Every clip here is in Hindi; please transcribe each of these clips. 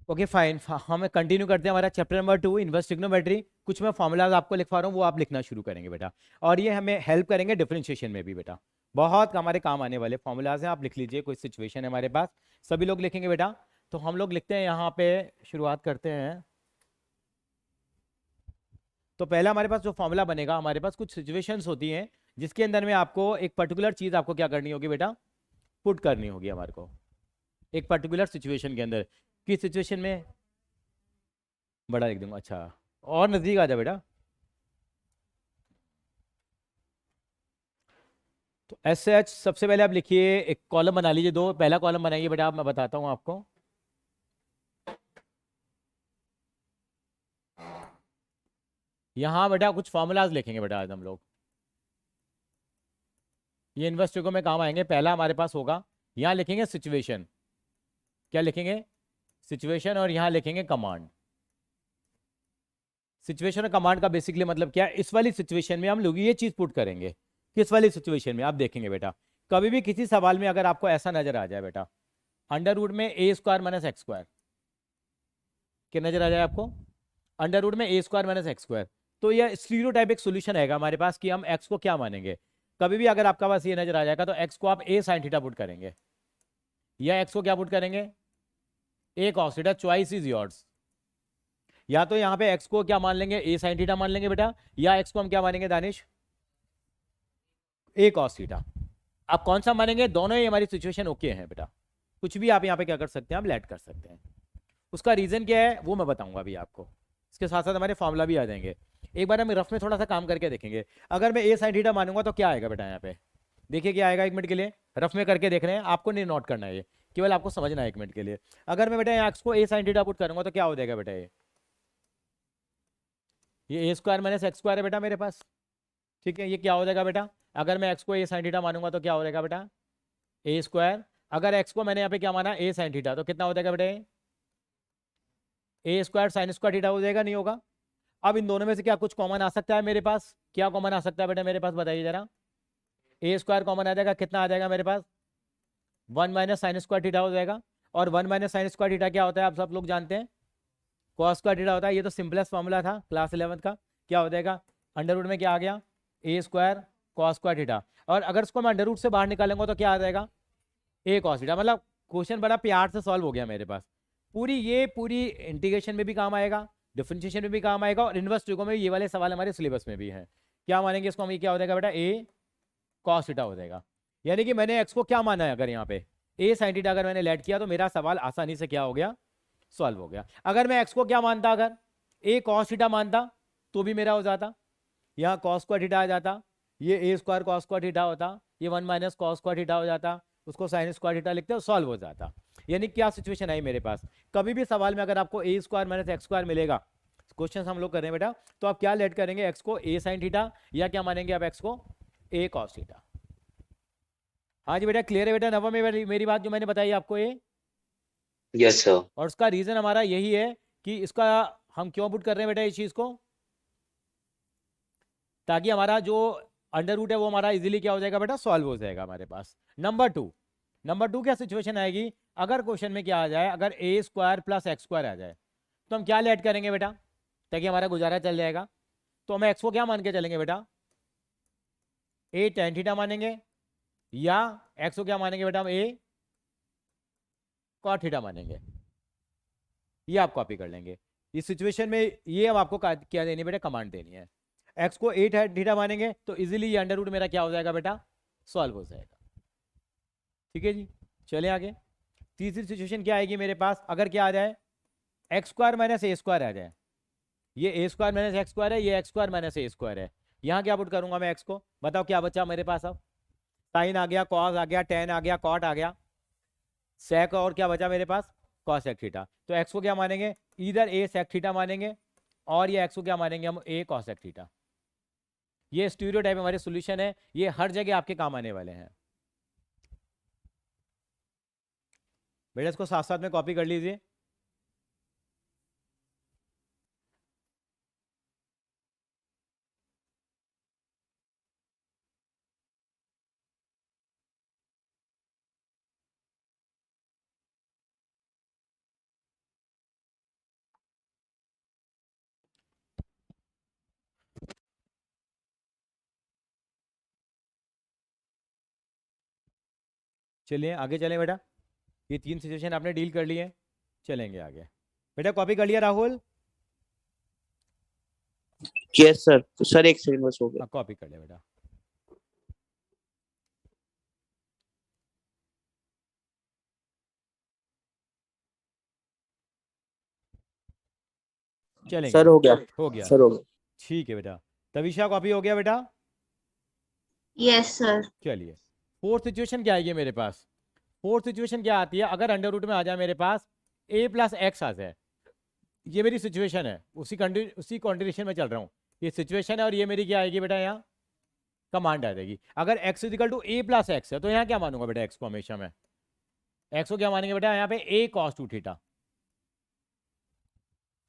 ओके फाइन, हम कंटिन्यू करते हैं हमारा चैप्टर नंबर 2 इन्वर्स ट्रिग्नोमेट्री। कुछ मैं फॉर्मूलाज आपको लिखवा रहा हूँ, वो आप लिखना शुरू करेंगे बेटा। और ये हमें हेल्प करेंगे डिफरेंशिएशन में भी बेटा। बहुत हमारे काम आने वाले फॉर्मूलाज हैं, आप लिख लीजिए। कोई सिचुएशन है हमारे पास, सभी लोग लिखेंगे बेटा। तो हम लोग लिखते हैं यहाँ पे, शुरुआत करते हैं। तो पहला हमारे पास जो फॉर्मूला बनेगा, हमारे पास कुछ सिचुएशंस होती हैं जिसके अंदर में आपको एक पर्टिकुलर चीज आपको क्या करनी होगी बेटा, पुट करनी होगी हमारे को, एक पर्टिकुलर सिचुएशन के अंदर। किस सिचुएशन में, बड़ा लिख दूंगा, अच्छा। और नजदीक आ जा बेटा। तो एस एच सबसे पहले आप लिखिए, एक कॉलम बना लीजिए, दो पहला कॉलम बनाइए बेटा, आप मैं बताता हूँ आपको। यहाँ बेटा कुछ फॉर्मूलाज लिखेंगे बेटा आज हम लोग, ये इन्वर्स ट्रिगो में काम आएंगे। पहला हमारे पास होगा, यहाँ लिखेंगे सिचुएशन, क्या लिखेंगे, सिचुएशन, और यहाँ लिखेंगे कमांड। सिचुएशन और कमांड का बेसिकली मतलब क्या है, इस वाली सिचुएशन में हम लोग ये चीज पुट करेंगे। किस वाली सिचुएशन में, आप देखेंगे बेटा, कभी भी किसी सवाल में अगर आपको ऐसा नजर आ जाए बेटा, अंडर रूट में ए स्क्वायर माइनस एक्स स्क्वायर, क्या नजर आ जाए आपको, अंडर रूट में ए स्क्वायर माइनस एक्स स्क्वायर, तो यह स्टीरियोटाइपिक सॉल्यूशन है हमारे पास कि हम एक्स को क्या मानेंगे। कभी भी अगर आपका पास ये नजर आ जाएगा तो एक्स को आप ए साइन थीटा पुट करेंगे, या एक्स को क्या पुट करेंगे, a cos theta, choice is yours. या तो यहाँ पे एक्स को क्या मान लेंगे, ए साइन थीटा मान लेंगे बेटा, या एक्स को हम क्या मानेंगे दानिश, ए कॉस थीटा। आप कौन सा मानेंगे, दोनों ही हमारी सिचुएशन ओके है बेटा। कुछ भी आप यहाँ पे क्या कर सकते हैं, आप लेट कर सकते हैं। उसका रीजन क्या है वो मैं बताऊंगा अभी आपको, इसके साथ साथ हमारे फॉर्मूला भी आ जाएंगे। एक बार हम रफ में थोड़ा सा काम करके देखेंगे। अगर मैं ए साइन थीटा मानूंगा तो क्या आएगा बेटा, यहाँ पे देखिए क्या आएगा, एक मिनट के लिए रफ में करके देख रहे हैं, आपको नहीं नोट करना है ये, केवल आपको समझना है एक मिनट के लिए। अगर मैं बेटा एक्स को ए साइन थीटा पुट करूंगा तो क्या हो जाएगा बेटा, ये ए स्क्वायर माइनस एक्स स्क्वायर है बेटा मेरे पास, ठीक है। ये क्या हो जाएगा बेटा, अगर मैं एक्स को ए साइन थीटा मानूंगा तो क्या हो जाएगा बेटा, ए स्क्वायर। अगर एक्स को मैंने यहाँ पे क्या माना, ए साइन थीटा, तो कितना हो जाएगा बेटा, ए स्क्वायर साइन स्क्वायर थीटा हो जाएगा, नहीं होगा। अब इन दोनों में से क्या कुछ कॉमन आ सकता है मेरे पास, क्या कॉमन आ सकता है बेटा मेरे पास, बताइए जरा। ए स्क्वायर कॉमन आ जाएगा, कितना आ जाएगा मेरे पास, one minus sine square theta हो जाएगा। और one minus sine square theta क्या होता है, आप सब लोग जानते हैं, कॉस स्क्वायर थीटा होता है। ये तो सिंपलेस्ट फॉर्मूला था क्लास 11th का। क्या हो जाएगा, अंडर रूट में क्या आ गया, ए स्क्वायर कॉस स्क्वायर थीटा। और अगर इसको मैं अंडर रूट से बाहर निकालूंगा तो क्या आ जाएगा, ए कॉस थीटा। मतलब क्वेश्चन बड़ा प्यार से सॉल्व हो गया मेरे पास। पूरी इंटीग्रेशन में भी काम आएगा, डिफरेंशिएशन में भी काम आएगा, और इनवर्स ट्रिगो में ये वाले सवाल हमारे सिलेबस में भी हैं। क्या मानेंगे इसको हम, ये क्या हो जाएगा बेटा, ए कॉस थीटा हो जाएगा। यानी कि मैंने एक्स को क्या माना है, अगर यहाँ पे ए साइन थीटा अगर मैंने लेट किया तो मेरा सवाल आसानी से क्या हो गया, सॉल्व हो गया। अगर मैं एक्स को क्या मानता, अगर ए कॉस थीटा मानता, तो भी मेरा हो जाता, यहाँ कॉस स्क्वायर थीटा आ जाता, ये ए स्क्वायर कॉस स्क्वायर थीटा होता, ये one minus cos square theta हो जाता, उसको साइन स्क्वायर थीटा लिखते हो, सॉल्व हो जाता। यानी क्या सिचुएशन आई मेरे पास, कभी भी सवाल में अगर आपको ए स्क्वायर माइनस एक्स स्क्वायर मिलेगा, क्वेश्चन हम लोग कर रहे हैं बेटा, तो आप क्या लेट करेंगे, एक्स को ए साइन थीटा, या क्या मानेंगे आप एक्स को ए कॉस थीटा। हाँ जी बेटा, क्लियर है बेटा नवा में मेरी बात जो मैंने बताई आपको ये। Yes sir. और उसका रीजन हमारा यही है कि इसका हम क्यों पुट कर रहे हैं बेटा इस चीज को, ताकि हमारा जो अंडर रूट है वो हमारा इजीली क्या हो जाएगा बेटा, सॉल्व हो जाएगा हमारे पास। नंबर टू क्या सिचुएशन आएगी, अगर क्वेश्चन में क्या आ जाए, अगर ए स्क्वायर प्लस एक्स स्क्वायर आ जाए, तो हम क्या लेट करेंगे बेटा, ताकि हमारा गुजारा चल जाएगा। तो हम एक्स को क्या मान के चलेंगे बेटा, ए टेन थीटा मानेंगे, या एक्स को क्या मानेंगे बेटा, हम ए कॉट थीटा मानेंगे। ये आप कॉपी कर लेंगे इस सिचुएशन में। ये हम आपको क्या देनी है बेटा, कमांड देनी है। एक्स को एट थीटा मानेंगे तो इजीली ये अंडर रूट मेरा क्या हो जाएगा बेटा, सॉल्व हो जाएगा। ठीक है जी, चले आगे। तीसरी सिचुएशन क्या आएगी मेरे पास, अगर क्या आ जाए, एक्स स्क्वायर माइनस ए स्क्वायर आ जाए। ये ए स्क्वायर माइनस एक्स स्क्वायर है, ये एक्स स्क्वायर माइनस ए स्क्वायर है। यहाँ क्या पुट करूंगा मैं एक्स को, बताओ क्या बचा मेरे पास अब, साइन आ गया, कॉस आ गया, टेन आ गया, कॉट आ गया, सेक, और क्या बचा मेरे पास, कॉस सेक थीटा। तो एक्स को क्या मानेंगे, इधर ए सेक थीटा मानेंगे, और ये एक्स को क्या मानेंगे हम, ए कॉस सेक थीटा। ये स्टीरियोटाइप हमारे सॉल्यूशन है, ये हर जगह आपके काम आने वाले हैं बेटा। इसको साथ साथ में कॉपी कर लीजिए। चलिए आगे चलें बेटा, ये 3 सिचुएशन आपने डील कर लिए, चलेंगे आगे। बेटा कॉपी कर लिया राहुल? Yes sir. सर एक सेकंड बस हो गया। हाँ कॉपी कर लिया बेटा। चलेंगे सर हो गया। हो गया, सर हो गया। ठीक है बेटा। तविशा कॉपी हो गया बेटा? Yes sir. चलिए फोर्थ सिचुएशन क्या आएगी मेरे पास? फोर्थ सिचुएशन क्या आती है, अगर अंडर रूट में आ जाए मेरे पास a प्लस एक्स आ जाए, ये मेरी सिचुएशन है, उसी कंडीशन में चल रहा हूँ, ये सिचुएशन है और ये मेरी क्या आएगी बेटा, यहाँ कमांड आ जाएगी। अगर x is equal to a plus x है तो यहाँ क्या मानूंगा बेटा, x को हमेशा मैं x को क्या मानेंगे बेटा, यहाँ पे a cos 2 थीटा,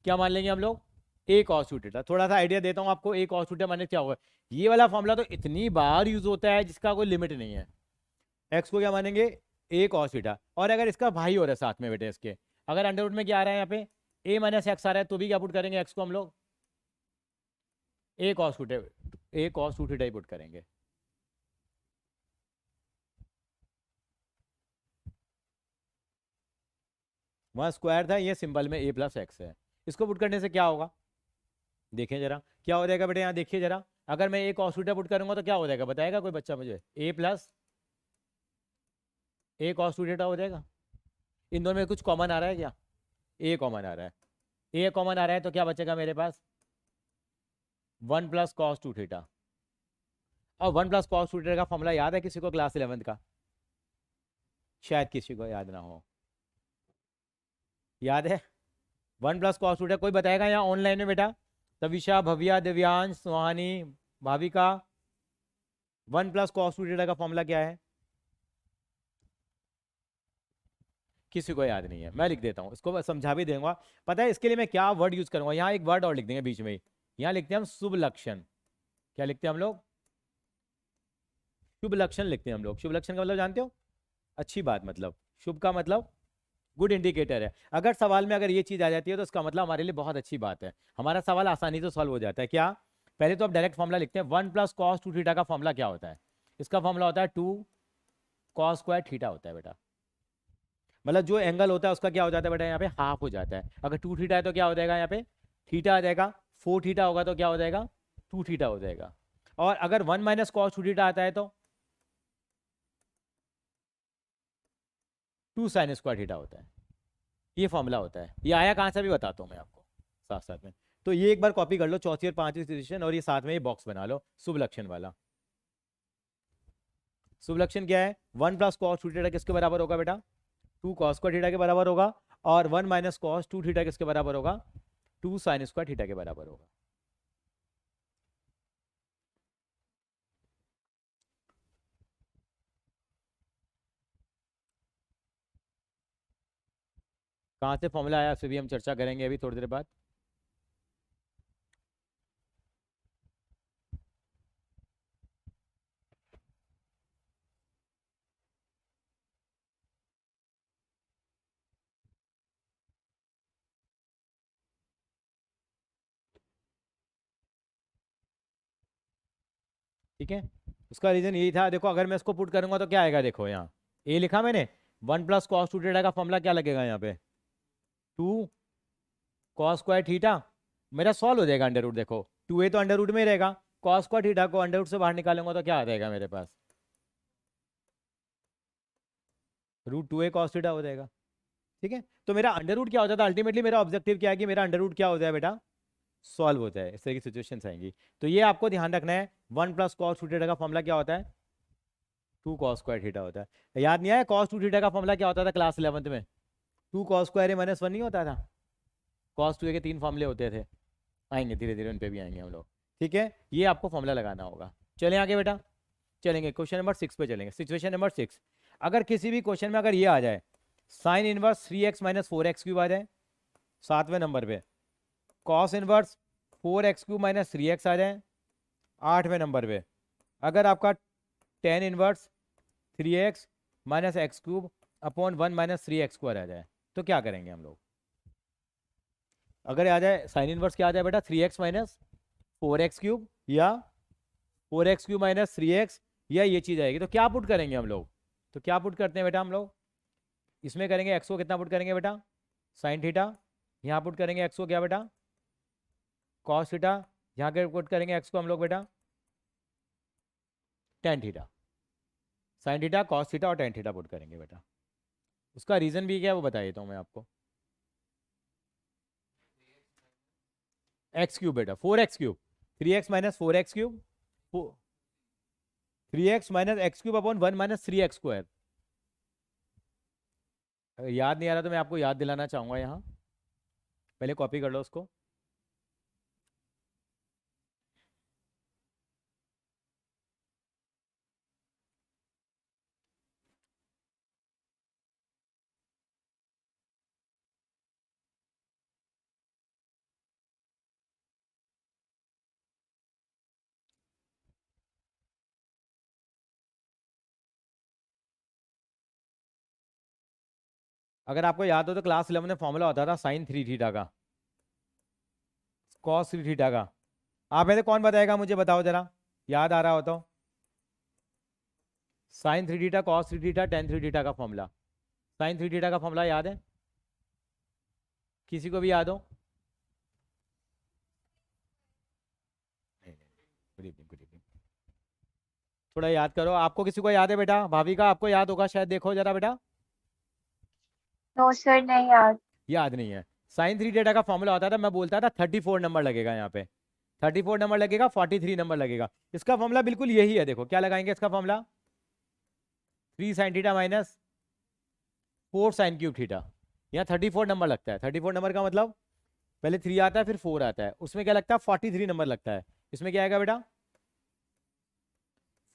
क्या मान लेंगे हम लोग, a cos 2 थीटा। थोड़ा सा आइडिया देता हूँ आपको, a cos 2 थीटा माने क्या होगा। ये वाला फॉर्मूला तो इतनी बार यूज होता है जिसका कोई लिमिट नहीं है। x को क्या मानेंगे, a cos थीटा, और अगर इसका भाई हो रहा है साथ में बेटे इसके, अगर अंडर रूट में क्या आ रहा है यहाँ पे a माइनस एक्स आ रहा है, तो भी क्या पुट करेंगे x को हम लोग a cos 2 theta he put करेंगे। वहां स्क्वायर था, ये सिंबल में a प्लस एक्स है, इसको पुट करने से क्या होगा, देखें जरा क्या हो जाएगा बेटे, यहाँ देखिए जरा, अगर मैं a cos थीटा पुट करूंगा तो क्या हो जाएगा, बताएगा कोई बच्चा मुझे, a plus a cos 2 theta हो जाएगा। इन दोनों में कुछ कॉमन आ रहा है क्या, a कॉमन आ रहा है, a कॉमन आ रहा है तो क्या बचेगा मेरे पास 1 प्लस कॉस 2 थीटा। और 1 प्लस कॉस 2 थीटा का फॉर्मूला याद है किसी को क्लास 11 का, शायद किसी को याद ना हो, याद है 1 प्लस कॉस 2 थीटा, कोई बताएगा यहाँ ऑनलाइन में बेटा, तविशा, भव्या, दिव्यांश, सुहानी, भाविका, 1 प्लस कॉस 2 थीटा का फॉर्मूला क्या है, किसी को याद नहीं है, मैं लिख देता हूँ, इसको समझा भी दूंगा। पता है इसके लिए मैं क्या वर्ड यूज करूंगा, यहाँ एक वर्ड और लिख देंगे बीच में ही, यहाँ लिखते हैं हम शुभ लक्षण, क्या लिखते हैं हम लोग, शुभ लक्षण लिखते हैं हम लोग। शुभ लक्षण का मतलब जानते हो, अच्छी बात, मतलब शुभ का मतलब गुड इंडिकेटर है। अगर सवाल में अगर ये चीज आ जाती है तो इसका मतलब हमारे लिए बहुत अच्छी बात है, हमारा सवाल आसानी से सॉल्व हो जाता है। क्या, पहले तो आप डायरेक्ट फॉर्मूला लिखते हैं, 1 प्लस कॉस 2 थीटा का फॉर्मूला क्या होता है, इसका फॉर्मूला होता है 2 कॉस स्क्वायर थीटा होता है बेटा, मतलब जो एंगल होता है उसका क्या हो जाता है बेटा, यहाँ पे हाफ हो जाता है। अगर 2 थीटा है तो क्या हो जाएगा, यहाँ पे थीटा आ जाएगा, 4 थीटा होगा तो क्या हो जाएगा 2 थीटा हो जाएगा। और अगर 1 माइनस कॉस 2 थीटा आता है तो 2 साइन स्क्वायर थीटा होता है, ये फॉर्मूला होता है। ये आया कहाँ से भी बताता हूँ मैं आपको साथ साथ में, तो ये एक बार कॉपी कर लो, चौथी और पांचवी सिचुएशन, और ये साथ में ये बॉक्स बना लो शुभ लक्षण वाला। शुभ लक्षण क्या है, 1 प्लस कॉस 2 थीटा किसके बराबर होगा बेटा, 2 कॉस स्क्वायर थीटा के बराबर होगा, और 1 माइनस कॉस 2 थीटा किसके बराबर होगा, 2 साइन स्क्वायर थीटा के बराबर होगा। कहाँ से फॉर्मूला आया उसे भी हम चर्चा करेंगे अभी थोड़ी देर बाद। ठीक है, उसका रीजन यही था, देखो अगर मैं इसको पुट करूंगा तो क्या आएगा, देखो यहाँ ए लिखा मैंने, 1 प्लस कॉस 2 थीटा का फॉर्मूला क्या लगेगा यहाँ पे, 2 कॉस स्क्वायर थीटा, मेरा सॉल्व हो जाएगा अंडर रूट, देखो 2a तो अंडर रूट में ही रहेगा, कॉस स्क्वायर थीटा को अंडर रूट से बाहर निकालूंगा तो क्या आ जाएगा मेरे पास, रूट 2a कॉस थीटा हो जाएगा। ठीक है, तो मेरा अंडर रूट क्या हो जाता है, अल्टीमेटली मेरा ऑब्जेक्टिव क्या है कि मेरा अंडर रूट क्या हो जाए बेटा, सॉल्व होता है। इस तरह की सिचुएशंस आएंगी, तो ये आपको ध्यान रखना है। 1 प्लस कॉस 2 थीटा का फॉर्मूला क्या होता है, 2 कॉस स्क्वायर थीटा होता है। याद नहीं आया कॉस 2 थीटा का फॉर्मूला क्या होता था क्लास 11 में, 2 कॉस स्क्वायर ए माइनस 1 नहीं होता था, कॉस 2a के 3 फॉर्मूले होते थे, आएंगे धीरे धीरे उन पे भी आएंगे हम लोग। ठीक है, ये आपको फॉर्मूला लगाना होगा। चलें आगे बेटा, चलेंगे क्वेश्चन नंबर 6 पे चलेंगे। सिचुएशन नंबर 6, अगर किसी भी क्वेश्चन में अगर ये आ जाए sine inverse 3x minus 4x cube आ जाए, 7वें नंबर पे cos inverse 4x cube minus 3x आ जाए, 8वें नंबर पे अगर आपका tan inverse 3x minus x cube upon 1 minus 3x square आ जाए, तो क्या करेंगे हम लोग। अगर आ जाए साइन इनवर्स क्या आ जाए बेटा, 3x माइनस 4x क्यूब या 4x क्यूब माइनस 3x, या ये चीज आएगी, तो क्या पुट करेंगे हम लोग, तो क्या पुट करते हैं बेटा हम लोग, इसमें करेंगे एक्स को कितना पुट करेंगे बेटा, साइन थीटा, यहाँ पुट करेंगे एक्स को क्या बेटा, कॉस थीटा, यहाँ के पुट करेंगे एक्स को हम लोग बेटा tan theta, sine theta cos theta और टेन थीटा पुट करेंगे बेटा। उसका रीजन भी क्या है वो बता देता हूँ मैं आपको। एक्स क्यूब बेटा, 4x cube, 3x minus 4x cube, 3x minus x cube upon 1 minus 3x square. अगर याद नहीं आ रहा तो मैं आपको याद दिलाना चाहूंगा, यहाँ पहले कॉपी कर लो उसको। अगर आपको याद हो तो क्लास 11 में फॉर्मूला होता था साइन 3 थीटा का, कॉस 3 थीटा का। आप में से कौन बताएगा मुझे, बताओ जरा, याद आ रहा हो तो। Sine 3 theta cos 3 theta tan 3 theta का फॉर्मूला, साइन 3 थीटा का फॉर्मूला याद है किसी को भी याद हो? Good evening, good evening. थोड़ा याद करो, आपको किसी को याद है बेटा, भाभी का आपको याद होगा शायद, देखो जरा बेटा। नो सर, नहीं याद। याद नहीं है। साइन 3 थीटा का फॉर्मूला होता था, मैं बोलता था 34 नंबर लगेगा यहाँ पे, 34 नंबर लगेगा, 43 नंबर लगेगा। इसका फॉर्मूला बिल्कुल यही है, देखो क्या लगाएंगे इसका formula, 3 sine theta minus 4 sine cube theta. यहाँ 34 नंबर लगता है, 34 नंबर का मतलब पहले 3 आता है फिर 4 आता है, उसमें क्या लगता है 43 नंबर लगता है। इसमें क्या आएगा बेटा,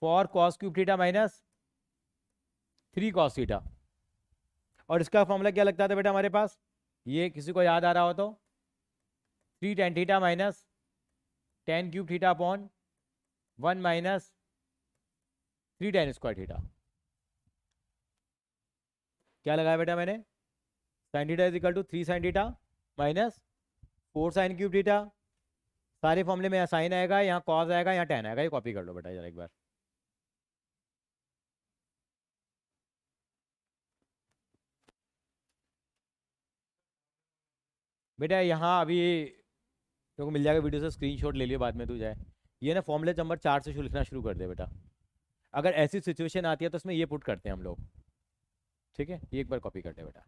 4 cos cube theta minus 3 cos theta. और इसका फॉर्मूला क्या लगता था बेटा हमारे पास, ये किसी को याद आ रहा हो तो, 3 tan theta minus 10 cube theta upon 1 minus 3 tan square theta. क्या लगाया बेटा मैंने, sine theta is equal to 3 sine theta minus 4 sine cube theta. सारे फॉर्मूले में यहाँ साइन आएगा, यहाँ कॉस आएगा, यहाँ टेन आएगा। ये कॉपी कर लो बेटा जरा एक बार। बेटा यहाँ अभी तो मिल जाएगा वीडियो से स्क्रीनशॉट ले लियो, बाद में तू जाए। ये ना फॉर्मूले नंबर 4 से लिखना शुरू कर दे बेटा। अगर ऐसी सिचुएशन आती है तो उसमें ये पुट करते हैं हम लोग, ठीक है। ये एक बार कॉपी करते हैं बेटा।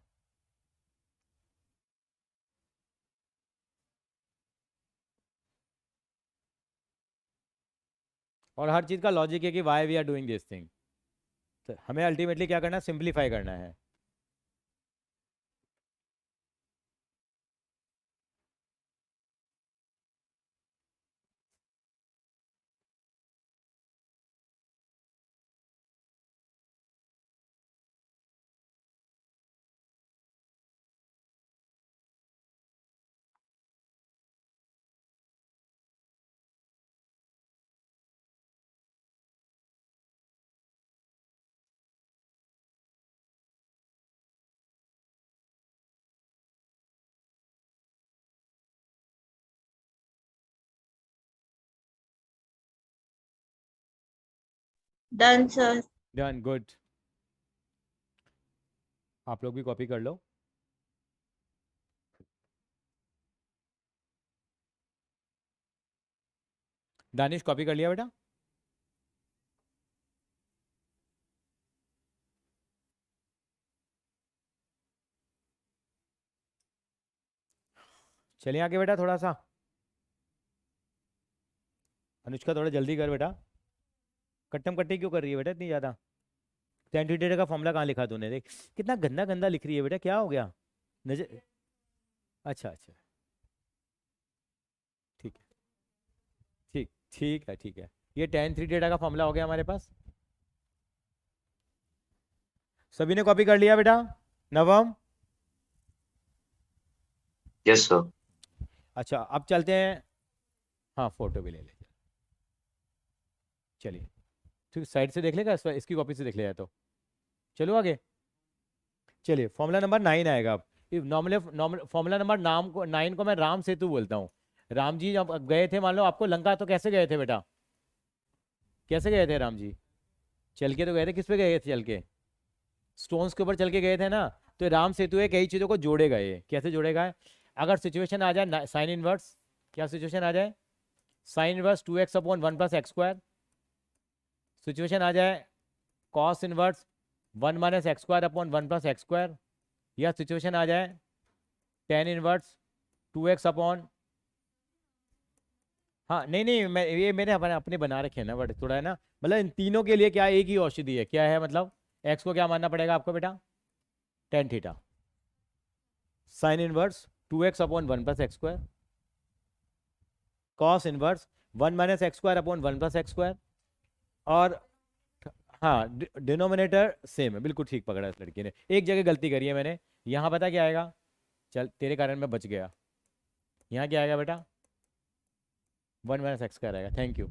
और हर चीज़ का लॉजिक है कि why we are doing this thing. तो हमें अल्टीमेटली क्या करना है, सिंप्लीफाई करना है। Done sir. Done, good. आप लोग भी कॉपी कर लो। दानिश कॉपी कर लिया बेटा? चलिए आगे बेटा थोड़ा सा। अनुष्का थोड़ा जल्दी कर बेटा, कट्टम कट्टी क्यों कर रही है बेटा इतनी ज़्यादा। टेन थीटा का फॉर्मूला कहाँ लिखा तूने, देख कितना गंदा गंदा लिख रही है बेटा, क्या हो गया नजर। अच्छा अच्छा, ठीक है, ठीक ठीक है, ठीक है। ये टेन थ्री थीटा का फॉर्मूला हो गया हमारे पास। सभी ने कॉपी कर लिया बेटा? नवम? Yes sir. अच्छा अब चलते हैं, हाँ फोटो भी ले ले। चलिए ठीक, साइड से देख लेगा, इसकी कॉपी से देख लेगा तो। चलो आगे, चलिए फॉर्मूला नंबर 9 आएगा अब। नॉर्मल फॉर्मूला नंबर 9 को मैं राम सेतु बोलता हूँ। राम जी जब गए थे मान लो आपको लंका, तो कैसे गए थे बेटा, कैसे गए थे राम जी? चल के तो गए थे, किस पे गए थे चल के? स्टोन्स के ऊपर चल के गए थे ना, तो राम सेतु है कई चीज़ों को जोड़ेगा। ये कैसे जोड़ेगा? अगर सिचुएशन आ जाए साइन इनवर्स, क्या सिचुएशन आ जाए? Sine inverse 2x upon 1 plus x square. Situation आ जाए cos inverse 1 minus x square upon 1 plus x square. या सिचुएशन आ जाए टेन इनवर्स 2x अपॉन, हाँ नहीं नहीं, मैं ये मैंने अपने बना रखे हैं ना, बट थोड़ा है ना, मतलब इन तीनों के लिए क्या एक ही औषधि है, क्या है मतलब? एक्स को क्या मानना पड़ेगा आपको बेटा? Tan theta. Sign inverse 2x upon 1 plus x square. Cos inverse 1 minus x square upon 1 plus x square. और हाँ, डिनोमिनेटर सेम है, बिल्कुल ठीक पकड़ा इस लड़की ने। एक जगह गलती करी है मैंने, यहाँ पता क्या आएगा? चल तेरे कारण मैं बच गया। यहाँ क्या आएगा बेटा? 1 माइनस एक्स स्क्वायर आएगा। Thank you.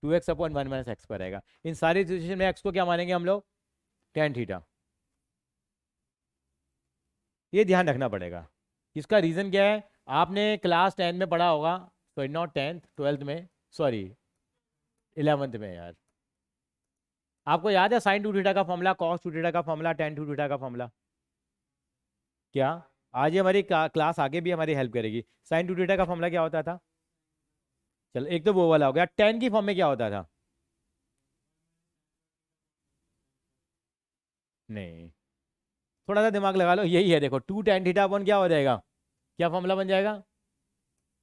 2x upon 1 minus x square आएगा। इन सारी सिचुएशन में एक्स को क्या मानेंगे हम लोग? Tan theta. ये ध्यान रखना पड़ेगा। इसका रीज़न क्या है? आपने क्लास 10 में पढ़ा होगा, सॉरी नॉट 10th, 12th में, सॉरी 11th में यार। आपको याद है साइन 2 थीटा का फॉर्मूला, कॉस 2 थीटा का फॉर्मूला, टेन 2 थीटा का फॉर्मूला? क्या आज ये हमारी क्लास आगे भी हमारी हेल्प करेगी? साइन 2 थीटा का फॉर्मूला क्या होता था? चलो एक तो वो वाला हो गया। टेन की फॉर्म में क्या होता था? नहीं, थोड़ा सा दिमाग लगा लो, यही है देखो, 2 टेन थीटा अपॉन क्या हो जाएगा? क्या फॉर्मूला बन जाएगा?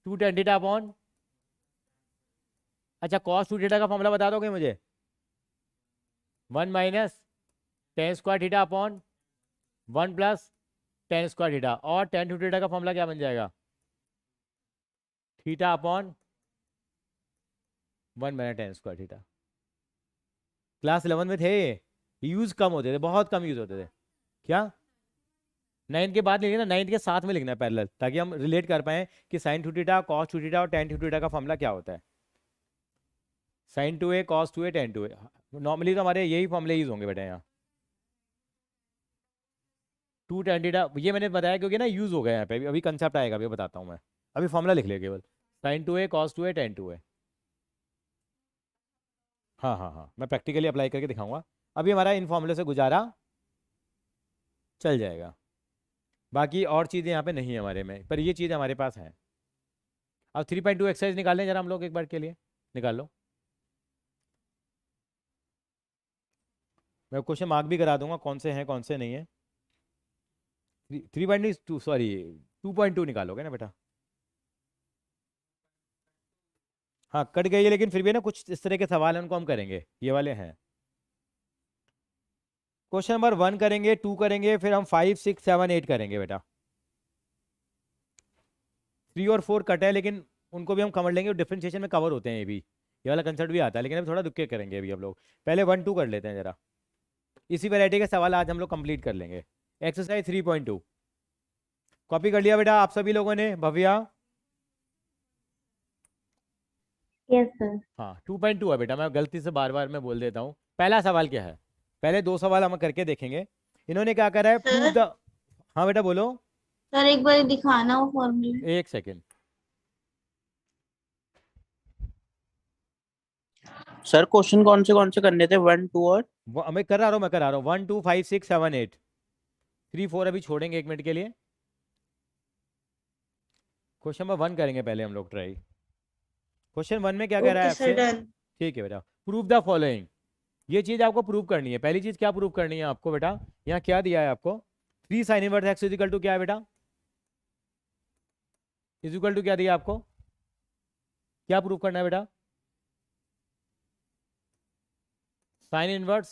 2 टेन थीटा अपॉन, अच्छा कॉस 2 थीटा का फॉर्मूला बता दोगे मुझे? 1 minus ten square theta upon 1 plus ten square theta. और टेन 2 थीटा का फॉर्मूला क्या बन जाएगा? Theta upon 1 minus ten square theta. Class 11 में थे, यूज कम होते थे, बहुत कम यूज होते थे। क्या 9th के बाद लिखना, 9th के साथ में लिखना है पैरेलल, ताकि हम रिलेट कर पाए कि साइन 2 थीटा, कॉस 2 थीटा और टेन 2 थीटा का फॉर्मूला क्या होता है। Sign 2a, cos 2a, ten 2a। Normally तो हमारे यही फॉर्मूले यूज होंगे बेटा यहाँ। 2 टेन थीटा ये मैंने बताया क्योंकि ना यूज हो गया यहाँ पे, अभी कंसेप्ट आएगा, अभी बताता हूँ मैं। अभी फॉर्मूला लिख लिया केवल, sign 2a, cos 2a, ten 2a। हाँ हाँ हाँ, मैं प्रैक्टिकली अप्लाई करके दिखाऊंगा। अभी हमारा इन फॉर्मूले से गुजारा चल जाएगा। बाकी और चीज़ें यहाँ पे नहीं है हमारे में, पर ये चीज़ हमारे पास है। अब 3.2 एक्सरसाइज निकाल लें जरा हम लोग एक बार के लिए, निकाल लो। मैं क्वेश्चन मार्क भी करा दूंगा कौन से हैं कौन से नहीं है। 3.2 सॉरी 2.2 निकालोगे ना बेटा? हाँ कट गई है, लेकिन फिर भी ना कुछ इस तरह के सवाल हैं, उनको हम करेंगे, ये वाले हैं। क्वेश्चन नंबर 1 करेंगे, 2 करेंगे, फिर हम 5 6 7 8 करेंगे बेटा। 3 और 4 कट है, लेकिन उनको भी हम कवर लेंगे, डिफरेंशिएशन में कवर होते हैं ये भी, ये वाला कंसेप्ट भी आता है, लेकिन अभी थोड़ा दुख के करेंगे अभी हम लोग। पहले 1 2 कर लेते हैं जरा। इसी वैरायटी के सवाल आज हम लोग कंप्लीट कर लेंगे। एक्सरसाइज 3.2 कॉपी कर लिया बेटा आप सभी लोगों ने? भव्या? Yes sir. हाँ 2.2 है बेटा, मैं गलती से बार बार मैं बोल देता हूँ। पहला सवाल क्या है? पहले 2 सवाल हम करके देखेंगे। इन्होंने क्या करा है, प्रूव सर? द, हाँ बेटा बोलो। सर एक बार दिखाना वो फॉर्मूला। एक सेकेंड। सर क्वेश्चन कौन से करने थे? 1 2 और मैं करा रहा हूँ 1 2 5 6 7 8 3 4 अभी छोड़ेंगे 1 मिनट के लिए। क्वेश्चन नंबर 1 करेंगे पहले हम लोग ट्राई। क्वेश्चन 1 में क्या कह रहा है ओके सर, आपसे? डन। ठीक है बेटा, प्रूव द फॉलोइंग। ये चीज आपको प्रूव करनी है। पहली चीज क्या प्रूव करनी है आपको बेटा? यहाँ क्या दिया है आपको? 3 sine inverse x is equal to क्या है बेटा? इज इक्वल टू क्या दिया आपको? क्या प्रूव करना है बेटा? साइन इनवर्स,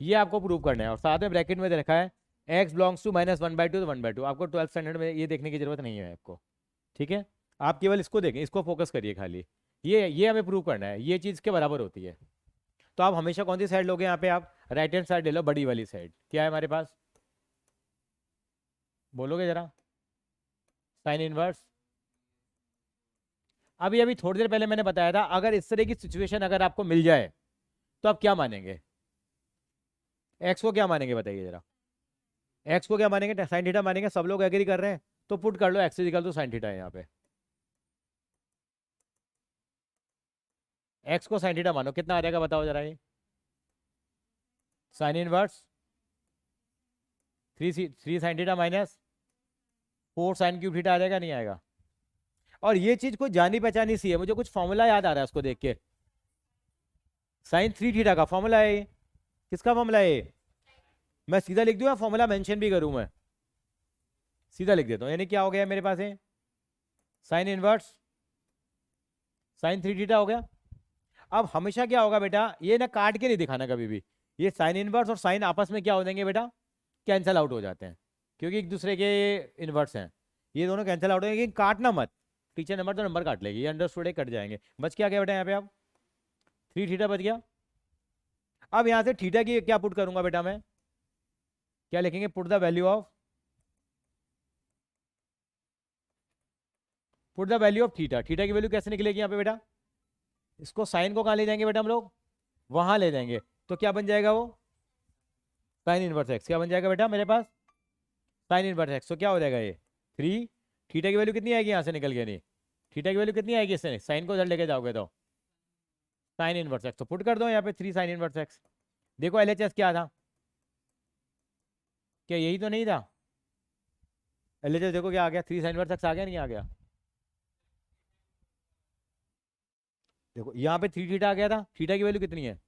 ये आपको प्रूव करना है। और साथ में ब्रैकेट में दे रखा है x बिलोंग्स टू -1/2 तो 1/2। आपको 12th स्टैंडर्ड में ये देखने की जरूरत नहीं है आपको, ठीक है? आप केवल इसको देखें, इसको फोकस करिए खाली। ये हमें प्रूव करना है, ये चीज़ के बराबर होती है। तो आप हमेशा कौन सी साइड लोगे यहाँ पे? आप राइट हैंड साइड ले लो, बड़ी वाली साइड। क्या है हमारे पास? बोलोगे जरा? Sine inverse. अभी अभी थोड़ी देर पहले मैंने बताया था, अगर इस तरह की सिचुएशन अगर आपको मिल जाए तो आप क्या मानेंगे? एक्स को क्या मानेंगे बताइए जरा? एक्स को क्या मानेंगे? साइन थीटा मानेंगे। सब लोग एग्री कर रहे हैं तो पुट कर लो x equal to sine theta है यहाँ पे। एक्स को साइन थीटा मानो, कितना आ जाएगा बताओ जरा ये? Sine inverse 3 sine theta minus 4 sine cube theta आ जाएगा, नहीं आएगा। और ये चीज कोई जानी पहचानी सी है, मुझे कुछ फॉर्मूला याद आ रहा है उसको देख के। साइन 3 थीटा का फॉर्मूला है ये। किसका फॉर्मूला है ये? मैं सीधा लिख दूं या फॉर्मूला मेंशन भी करूं? मैं सीधा लिख देता हूं। यानी क्या हो गया मेरे पास है? साइन इनवर्स साइन 3 थीटा हो गया। अब हमेशा क्या होगा बेटा, ये ना काट के नहीं दिखाना कभी भी। ये साइन इनवर्स और साइन आपस में क्या हो जाएंगे बेटा? कैंसिल आउट हो जाते हैं, क्योंकि एक दूसरे के इनवर्स हैं। ये दोनों कैंसिल आउट हो जाएंगे, काटना मत। टीचर नंबर तो नंबर काट लेगी, ये अंडरस्टूड है, कट जाएंगे। बच क्या गया बेटा यहाँ पे? अब 3 थीटा बच गया। अब यहाँ से थीटा की क्या पुट करूंगा बेटा मैं? क्या लिखेंगे? Put the value of theta. Theta की वैल्यू कैसे निकलेगी यहाँ पे बेटा? इसको साइन को कहाँ ले जाएंगे बेटा हम लोग? वहां ले जाएंगे। तो क्या बन जाएगा वो? Sign inverse x. क्या बन जाएगा बेटा मेरे पास? Sign inverse x. तो क्या हो जाएगा ये? 3। थीटा की वैल्यू कितनी आएगी यहाँ से निकल के? नहीं, थीटा की वैल्यू कितनी आएगी इससे? साइन को उधर लेके जाओगे तो साइन इनवर्स एक्स। तो पुट कर दो यहाँ पे 3 साइन इनवर्स एक्स। देखो एलएचएस क्या था? क्या यही तो नहीं था? एलएचएस देखो क्या आ गया? 3 साइन इनवर्स एक्स आ गया, नहीं आ गया? देखो यहाँ पे 3 थीटा आ गया था। थीटा की वैल्यू कितनी है?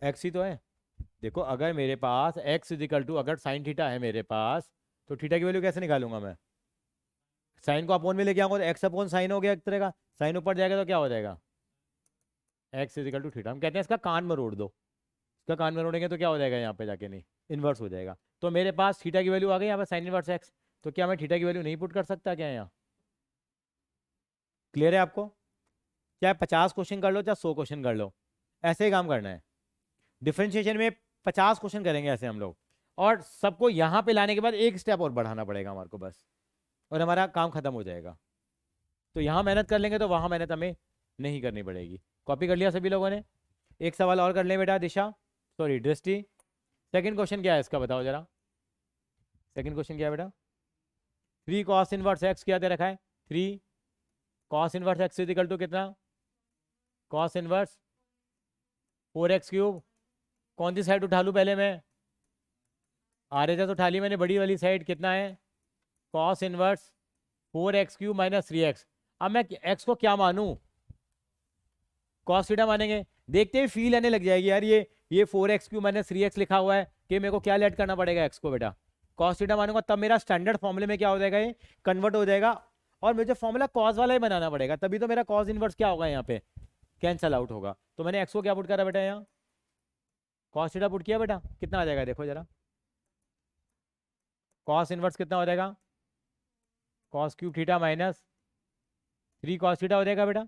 एक्स ही तो है। देखो अगर मेरे पास एक्स इजिकल टू, अगर साइन थीटा है मेरे पास, तो थीटा की वैल्यू कैसे निकालूंगा मैं? साइन को अपोन में लेके आऊंगा तो एक्स अपोन साइन हो गया एक तरह का। साइन ऊपर जाएगा तो क्या हो जाएगा? X is equal to theta. हम कहते हैं इसका कान मरोड़ दो। इसका कान मरोड़ेंगे तो क्या हो जाएगा यहाँ पे जाके? नहीं, इन्वर्स हो जाएगा। तो मेरे पास थीटा की वैल्यू आ गई यहाँ पे साइन इनवर्स एक्स। तो क्या मैं थीटा की वैल्यू नहीं पुट कर सकता क्या यहाँ? क्लियर है आपको? चाहे 50 क्वेश्चन कर लो, चाहे 100 क्वेश्चन कर लो, ऐसे ही काम करना है। डिफरेंशिएशन में 50 क्वेश्चन करेंगे ऐसे हम लोग, और सबको यहाँ पे लाने के बाद एक स्टेप और बढ़ाना पड़ेगा हमारे को बस, और हमारा काम खत्म हो जाएगा। तो यहाँ मेहनत कर लेंगे तो वहाँ मेहनत हमें नहीं करनी पड़ेगी। कॉपी कर लिया सभी लोगों ने? एक सवाल और कर लें बेटा, दिशा, सॉरी दृष्टि। सेकंड क्वेश्चन क्या है इसका बताओ जरा। सेकंड क्वेश्चन क्या है बेटा? 3 cos इनवर्स एक्स क्या दे रखा है? 3 cos inverse x equal to कितना? cos inverse 4x cube. कौन सी साइड उठा लूँ पहले मैं? RHS उठा ली मैंने, बड़ी वाली साइड। कितना है? cos inverse 4x cube minus 3x। अब मैं x को क्या मानूं? cos थीटा मानेंगे। देखते ही फील आने लग जाएगी यार, ये 4x क्यूब माइनस 3x लिखा हुआ है, कि मेरे को क्या लेट करना पड़ेगा x को बेटा? cos थीटा मानूंगा, तब मेरा स्टैंडर्ड फॉर्मूले में क्या हो जाएगा? ये कन्वर्ट हो जाएगा, और मुझे फॉर्मूला cos वाला ही बनाना पड़ेगा, तभी तो मेरा cos इनवर्स क्या होगा यहाँ पे? कैंसल आउट होगा। तो मैंने x को क्या पुट करा बेटा यहाँ? cos थीटा पुट किया बेटा। कितना आ जाएगा देखो जरा? cos इनवर्स कितना हो जाएगा? cos cube theta minus 3 cos theta हो जाएगा बेटा।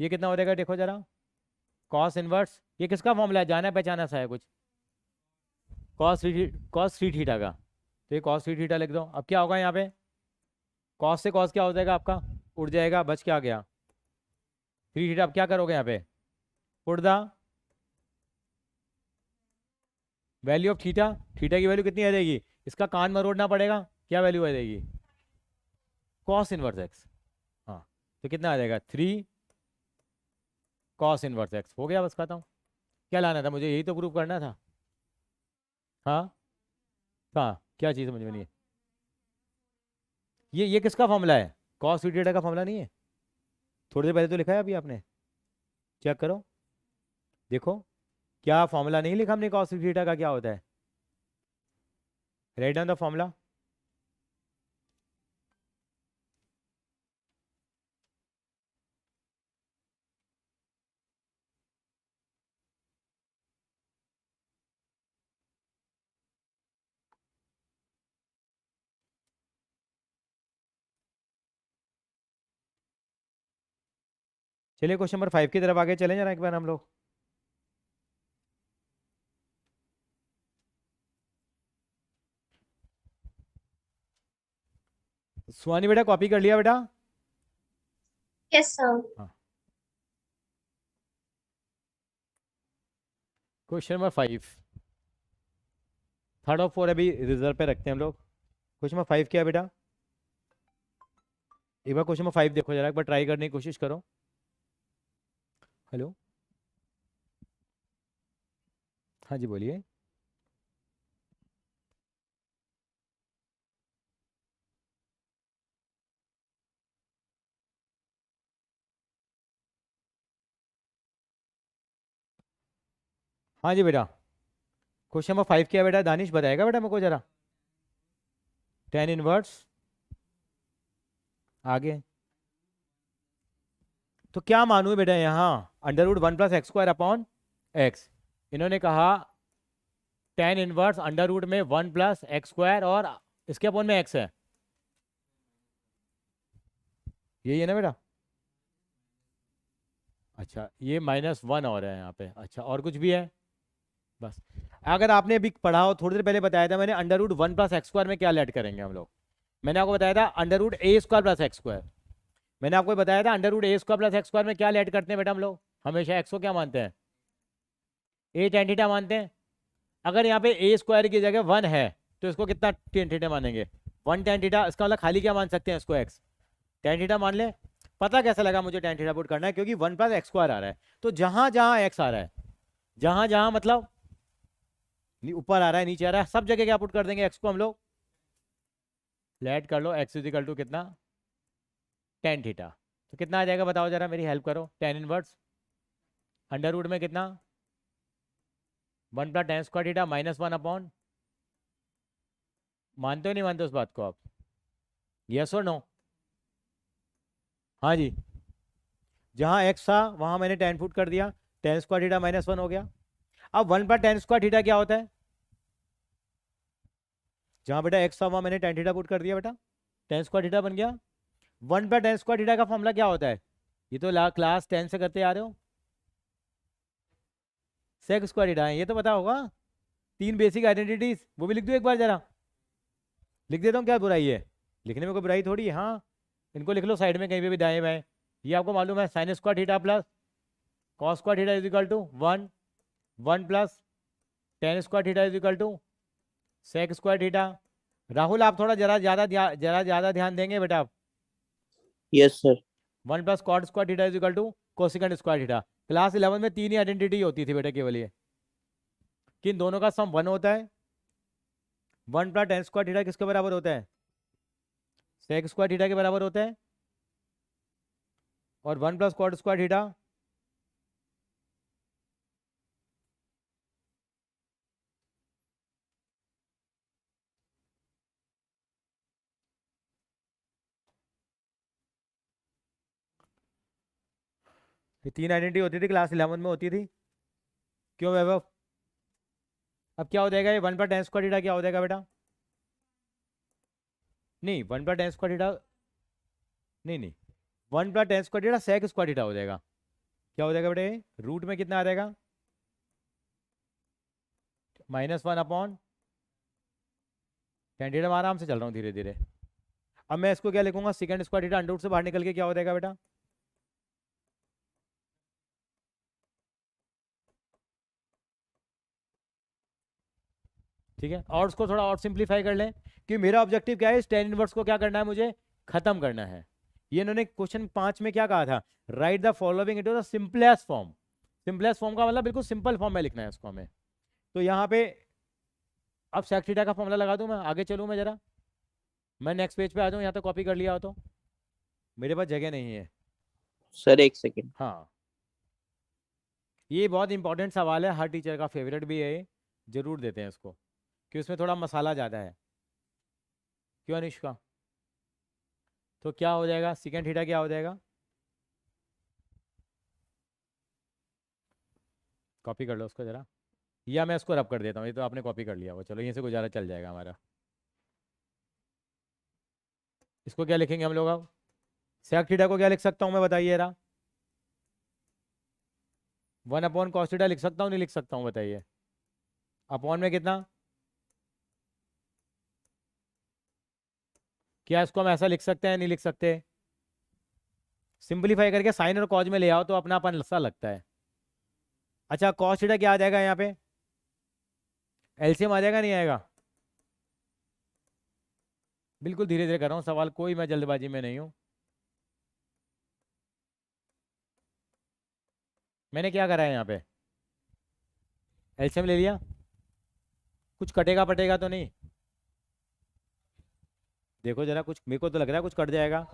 ये कितना हो जाएगा देखो जरा? cos इनवर्स, ये किसका फॉर्मूला है? जाना पहचाना सा है कुछ? cos 3 थीटा का। तो ये cos 3 थीटा लिख दो। अब क्या होगा यहाँ पे? cos से cos क्या हो जाएगा आपका? उड़ जाएगा, बच क्या गया? 3 थीटा। अब क्या करोगे यहाँ पे? Put the value of theta. Theta की वैल्यू कितनी आ जाएगी? इसका कान मरोड़ना पड़ेगा। क्या वैल्यू आ जाएगी? cos inverse x. हाँ, तो कितना आ जाएगा? 3 cos इनवर्स एक्स। हो गया, बस खत्म। क्या लाना था मुझे? यही तो प्रूफ करना था। हाँ, हाँ, क्या चीज़ समझ में नहीं है? ये किसका फॉर्मूला है? cos थीटा का फॉर्मूला नहीं है? थोड़ी देर पहले तो लिखा है अभी आपने, चेक करो, देखो क्या फॉर्मूला नहीं लिखा हमने? cos थीटा का क्या होता है? Write down the formula. चलिए क्वेश्चन नंबर 5 की तरफ आगे चलें जरा एक बार हम लोग। सुहानी बेटा कॉपी कर लिया बेटा? Yes sir. हाँ, क्वेश्चन नंबर 5, थर्ड और 4 अभी रिजर्व पे रखते हैं हम लोग। क्वेश्चन नंबर 5 क्या है बेटा? एक बार क्वेश्चन नंबर 5 देखो जरा, एक बार ट्राई करने की कोशिश करो। हेलो, हाँ जी बोलिए। हाँ जी बेटा, क्वेश्चन नंबर 5 क्या है बेटा? दानिश बताएगा बेटा मेरे को जरा। टेन इनवर्स आगे। तो क्या मानू बेटा यहाँ? Under root 1 + x² upon x. इन्होंने कहा टेन इनवर्स अंडर रूट में 1 + x² और इसके अपॉन में x है। यही है ना बेटा? अच्छा, ये -1 और है यहाँ पे। अच्छा, और कुछ भी है? बस। अगर आपने अभी पढ़ा हो, थोड़ी देर पहले बताया था मैंने, अंडर रूट 1 + x² में क्या लेट करेंगे हम लोग। मैंने आपको बताया था अंडर रूट a² + x²। मैंने आपको बताया था अंडर रूट a² + x² में क्या लेट करते हैं बेटा हम लोग? हमेशा x को क्या मानते हैं? a tan थीटा मानते हैं। अगर यहाँ पे a² की जगह 1 है तो इसको कितना tan थीटा मानेंगे? 1 tan थीटा। इसका मतलब खाली क्या मान सकते हैं इसको? x tan थीटा मान ले। पता कैसे लगा मुझे tan थीटा पुट करना है? क्योंकि 1 + x² आ रहा है, तो जहां जहां x आ रहा है, जहां जहां मतलब ऊपर आ रहा है नीचे आ रहा है, सब जगह क्या पुट कर देंगे? x को हम लोग लेट कर लो। x = कितना? tan theta. तो कितना आ जाएगा बताओ जरा, मेरी हेल्प करो। tan इनवर्स अंडर रूट में कितना? 1 + tan² थीटा -1 अपॉन। मानते हो नहीं मानते उस बात को आप? यस और नो? हाँ जी। जहां x था वहां मैंने tan पुट कर दिया, tan² थीटा -1 हो गया। अब 1 + tan² थीटा क्या होता है? जहां बेटा x था वहां मैंने tan थीटा पुट कर दिया बेटा, tan² थीटा बन गया। 1 + tan² थीटा का फॉर्मूला क्या होता है? ये तो क्लास 10 से करते आ रहे हो। sec² थीटा है, ये तो पता होगा। 3 बेसिक आइडेंटिटीज, वो भी लिख दो एक बार जरा। लिख देता हूँ, क्या बुराई है? लिखने में कोई बुराई थोड़ी है। हाँ, इनको लिख लो साइड में कहीं पे भी दाएं बाएं। ये आपको मालूम है, sin² theta plus cos² theta = 1, 1 + tan² theta = sec² theta. Rahul आप थोड़ा जरा ज्यादा ध्यान देंगे बेटा आप। Yes sir. 1 + cot² theta = cosecant² theta. Class 11 में 3 ही आइडेंटिटी होती थी बेटा केवल ये, कि इन दोनों का सम 1 होता है। 1 + tan² थीटा किसके बराबर होता है? sec² थीटा के बराबर होता है। और 1 + cot² थीटा ये 3 आइडेंटिटी होती थी, क्लास 11 में होती थी। क्यों वैभव? अब क्या हो जाएगा ये 1 + tan² थीटा क्या हो जाएगा बेटा? नहीं, 1 + tan² थीटा नहीं नहीं, 1 + tan² थीटा sec² थीटा हो जाएगा। क्या हो जाएगा बेटा? ये रूट में कितना आ जाएगा? -1 अपॉन tan थीटा। मैं आराम से चल रहा हूँ धीरे धीरे। अब मैं इसको क्या लिखूंगा? sec² थीटा अंडर रूट से बाहर निकल के क्या हो जाएगा बेटा? ठीक है, और उसको थोड़ा और सिंप्लीफाई कर लें कि मेरा ऑब्जेक्टिव क्या है? इस tan इनवर्स को क्या करना है? मुझे खत्म करना है। ये इन्होंने क्वेश्चन 5 में क्या कहा था? Right the following into the simplest form. Simplest form का मतलब बिल्कुल सिंपल फॉर्म में लिखना है इसको हमें। तो यहाँ पे अब sec थीटा का फॉर्मूला लगा दूं मैं, आगे चलूं मैं जरा। मैं नेक्स्ट पेज पे आ जाऊं, यहाँ तो कॉपी कर लिया हो तो मेरे पास जगह नहीं है। सर एक सेकेंड। हाँ, ये बहुत इंपॉर्टेंट सवाल है, हर टीचर का फेवरेट भी है ये, जरूर देते हैं इसको, कि उसमें थोड़ा मसाला ज़्यादा है। क्यों अनुष्का? तो क्या हो जाएगा? सेकंड थीटा क्या हो जाएगा? कॉपी कर लो उसको जरा, या मैं इसको रब कर देता हूँ, ये तो आपने कॉपी कर लिया वो, चलो यहीं से गुजारा चल जाएगा हमारा। इसको क्या लिखेंगे हम लोग अब? सेक थीटा को क्या लिख सकता हूँ मैं, बताइए जरा। 1/cos थीटा लिख सकता हूँ नहीं लिख सकता हूँ बताइए? अपॉन में कितना? क्या इसको हम ऐसा लिख सकते हैं नहीं लिख सकते? सिंपलीफाई करके साइन और कॉज में ले आओ तो अपनापन सा लगता है। अच्छा, cos थीटा क्या आ जाएगा यहाँ पे? एलसीएम आ जाएगा नहीं आएगा? बिल्कुल धीरे धीरे कर रहा हूँ सवाल, कोई मैं जल्दबाजी में नहीं हूँ। मैंने क्या करा है यहाँ पे? एलसीएम ले लिया, कुछ कटेगा पटेगा तो नहीं? देखो जरा, कुछ मेरे को तो लग रहा है कुछ कट जाएगा।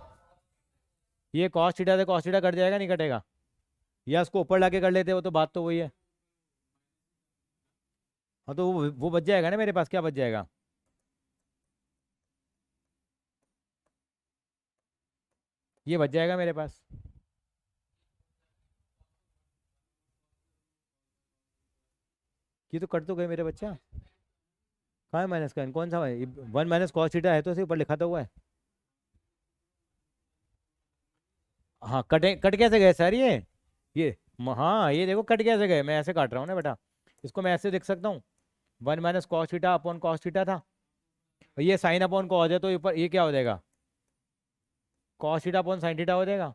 ये कॉस थीटा से कॉस थीटा कट जाएगा, नहीं कटेगा? या उसको ऊपर लाके कर लेते हो, तो बात तो वही है। हाँ तो वो बच जाएगा ना मेरे पास, क्या बच जाएगा? ये बच जाएगा मेरे पास। ये तो कट तो गए मेरे बच्चा। कहाँ है माइनस का, कौन सा है? 1 माइनस कॉस थीटा है तो इसे ऊपर लिखा तो हुआ है। हाँ कट कैसे गए सर ये हाँ ये देखो कट कैसे गए, मैं ऐसे काट रहा हूँ ना बेटा, इसको मैं ऐसे देख सकता हूँ। 1 minus cos theta upon cos theta था, और ये साइन अपॉन कॉस है, तो ऊपर ये क्या हो जाएगा? Cos theta upon sine theta हो जाएगा।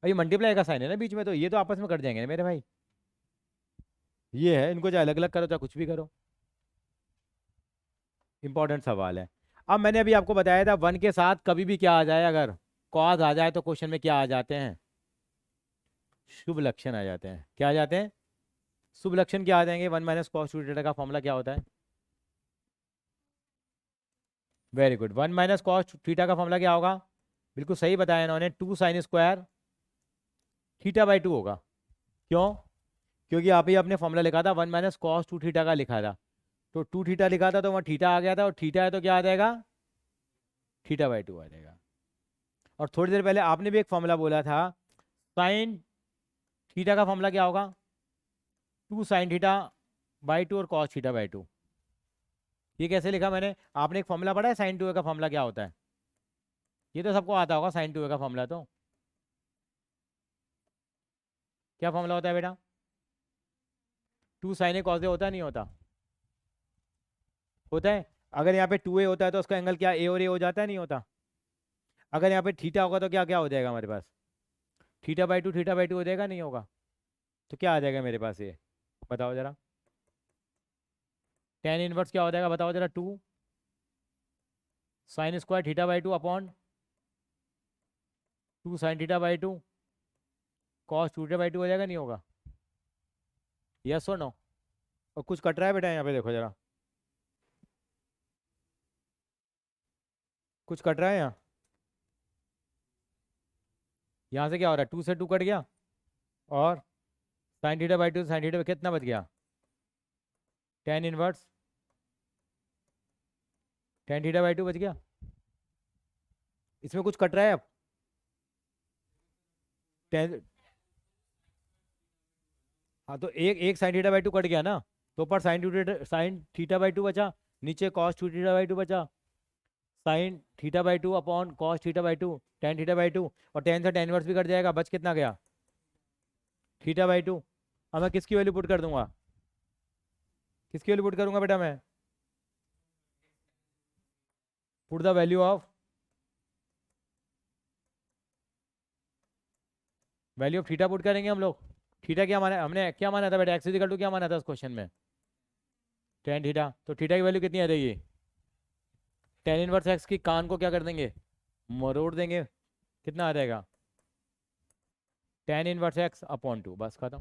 और ये मल्टीप्लाई का साइन है ना बीच में, तो ये तो आपस में कट जाएंगे ना मेरे भाई। ये है, इनको चाहे अलग अलग करो चाहे कुछ भी करो। इंपॉर्टेंट सवाल है। अब मैंने अभी आपको बताया था 1 के साथ कभी भी क्या आ जाए, अगर कॉस आ जाए तो क्वेश्चन में क्या आ जाते हैं? शुभ लक्षण आ जाते हैं। क्या आ जाते हैं? शुभ लक्षण क्या आ जाएंगे? 1 माइनस कॉस थीटा का फॉर्मूला क्या होता है? Very good, 1 minus cos theta का फॉर्मूला क्या होगा? बिल्कुल सही बताया इन्होंने, 2 साइन स्क्वायर थीटा बाई 2 होगा। क्यों? क्योंकि आप ही आपने फॉर्मूला लिखा था 1 माइनस कॉस 2 थीटा का लिखा था, तो 2 थीटा लिखा था तो वहाँ थीटा आ गया था, और थीटा है तो क्या आ जाएगा? थीटा बाई 2 आ जाएगा। और थोड़ी देर पहले आपने भी एक फॉर्मूला बोला था, साइन थीटा का फॉर्मूला क्या होगा? 2 साइन थीटा बाई 2 और कॉस थीटा बाई 2। ये कैसे लिखा मैंने? आपने एक फॉर्मूला पढ़ा है साइन 2a का फॉर्मूला क्या होता है? ये तो सबको आता होगा साइन 2a का फॉर्मूला, तो क्या फॉर्मूला होता है बेटा? 2 साइन ए कॉस ए होता है, नहीं होता? होता है। अगर यहाँ पे 2a होता है तो उसका एंगल क्या ए और ए हो जाता है, नहीं होता? अगर यहाँ पे थीटा होगा तो क्या क्या हो जाएगा हमारे पास? थीटा बाई 2 हो जाएगा, नहीं होगा? तो क्या आ जाएगा मेरे पास, ये बताओ जरा। टेन इनवर्स क्या हो जाएगा बताओ जरा? 2 sign square theta by 2 upon 2 sine theta by 2 cos theta by 2 हो जाएगा, नहीं होगा? यस और नो? और कुछ कट रहा है बेटा यहाँ पे, देखो जरा, कुछ कट रहा है यहाँ। यहाँ से क्या हो रहा है? 2 से 2 कट गया, और sine theta by 2 sine theta कितना बच गया? Tan inverse tan theta by 2 बच गया। इसमें कुछ कट रहा है अब? टेन, हाँ तो एक साइन थीटा बाई 2 कट गया ना, तो ऊपर साइन थीटा बाई 2 बचा, नीचे कॉस थीटा बाई 2 बचा, sine theta by 2 upon cos theta by 2 tan theta by 2, और टेन से टेन इनवर्स भी कट जाएगा, बच कितना गया? Theta by 2। अब मैं किसकी वैल्यू पुट कर दूंगा? किसकी वैल्यू पुट करूंगा बेटा मैं? Put the value of theta put करेंगे हम लोग। थीटा क्या माना, हमने क्या माना था बेटा? एक्स इक्वल टू क्या माना था उस क्वेश्चन में? Tan theta. तो थीटा की वैल्यू कितनी आ जाएगी? टेन इनवर्स एक्स की कान को क्या कर देंगे? मरोड़ देंगे। कितना आ जाएगा? Tan inverse x upon 2। बस खत्म।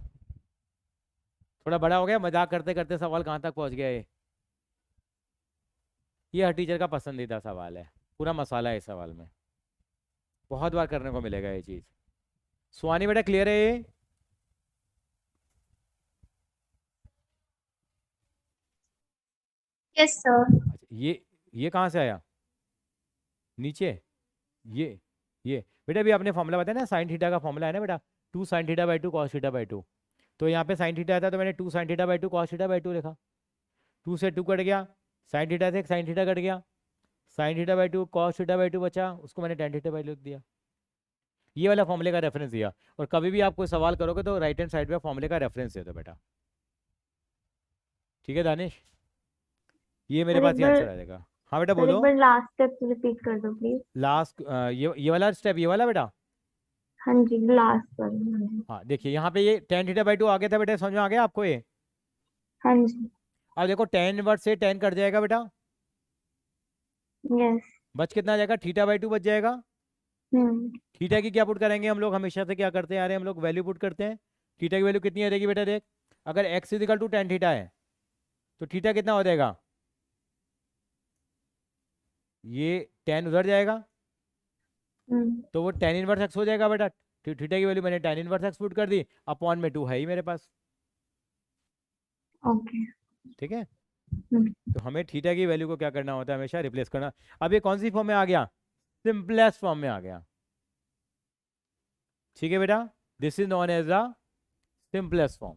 थोड़ा बड़ा हो गया, मजाक करते करते सवाल कहाँ तक पहुँच गया ये हर टीचर का पसंदीदा सवाल है, पूरा मसाला है इस सवाल में, बहुत बार करने को मिलेगा ये चीज़। सुहानी बेटा क्लियर है ये? Yes, sir. अच्छा ये कहाँ से आया नीचे? ये बेटा अभी आपने फॉर्मूला बताया ना, साइन थीटा का फॉर्मूला है ना बेटा, 2 sine theta by 2 cos theta by 2। तो यहाँ पे साइन थीटा आता तो मैंने 2 sine theta by 2 cos theta by 2 लिखा। 2 से 2 कट गया, साइन थीटा से साइन थीटा कट गया, sine theta by 2 cos theta by 2 बचा, उसको मैंने टेन थीटा बाई लिख दिया। ये वाला फॉर्मूले का रेफरेंस दिया। और कभी भी आप कोई सवाल करोगे तो राइट हैंड साइड पे फॉर्मूले का रेफरेंस दे दो बेटा। ठीक है दानिश? ये मेरे सर पास एक ये बार आंसर आ जाएगा। हाँ बेटा सर बोलो। एक बार लास्ट स्टेप रिपीट कर दो प्लीज। लास्ट ये वाला स्टेप, ये वाला बेटा। हाँ जी लास्ट वाला। हाँ जी। हाँ देखिए यहाँ पे ये टेन थीटा बाई 2 आ गया था बेटा, समझ में आ गया आपको ये? हाँ जी। अब देखो टेन इनवर्स से टेन कट जाएगा बेटा, यस। बच कितना आ जाएगा? थीटा बाई 2 बच जाएगा। हम्म। थीटा की क्या पुट करेंगे हम लोग? हमेशा से क्या करते हैं यार हम लोग? वैल्यू पुट करते हैं। थीटा की वैल्यू कितनी आ जाएगी बेटा? देख अगर x is equal to tan theta है तो थीटा कितना हो जाएगा, ये टेन उधर जाएगा तो वो टेन इनवर्स एक्स हो जाएगा बेटा। थीटा की वैल्यू मैंने टेन इनवर्स एक्स पुट कर दी, अपॉन में 2 है ही मेरे पास। ओके। ठीक है, हम्म। तो हमें थीटा की वैल्यू को क्या करना होता है, हमेशा रिप्लेस करना। अब ये कौन सी फॉर्म में आ गया, सिंपलेस्ट फॉर्म में आ गया। ठीक है बेटा, this is known as the simplest form.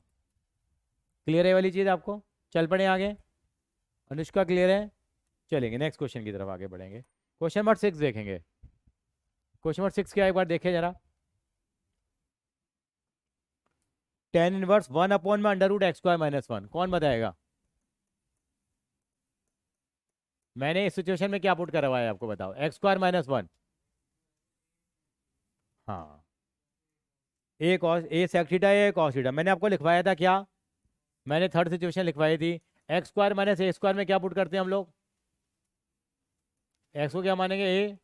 Clear है वाली चीज आपको? चल पड़े आगे। अनुष्का क्लियर है? चलेंगे नेक्स्ट क्वेश्चन की तरफ आगे बढ़ेंगे। क्वेश्चन नंबर 6 देखेंगे। क्वेश्चन नंबर 6 क्या है, एक बार देखिए जरा। टेन इनवर्स 1 अपॉन में under root x square minus 1, कौन बताएगा? मैंने इस सिचुएशन में क्या पुट करवाया है आपको, बताओ। एक्स स्क्वायर माइनस 1, हाँ, ए cos A sec theta A cos theta. मैंने आपको लिखवाया था क्या, मैंने थर्ड सिचुएशन लिखवाई थी। एक्स स्क्वायर माइनस ए स्क्वायर में क्या पुट करते हैं हम लोग, एक्स को क्या मानेंगे,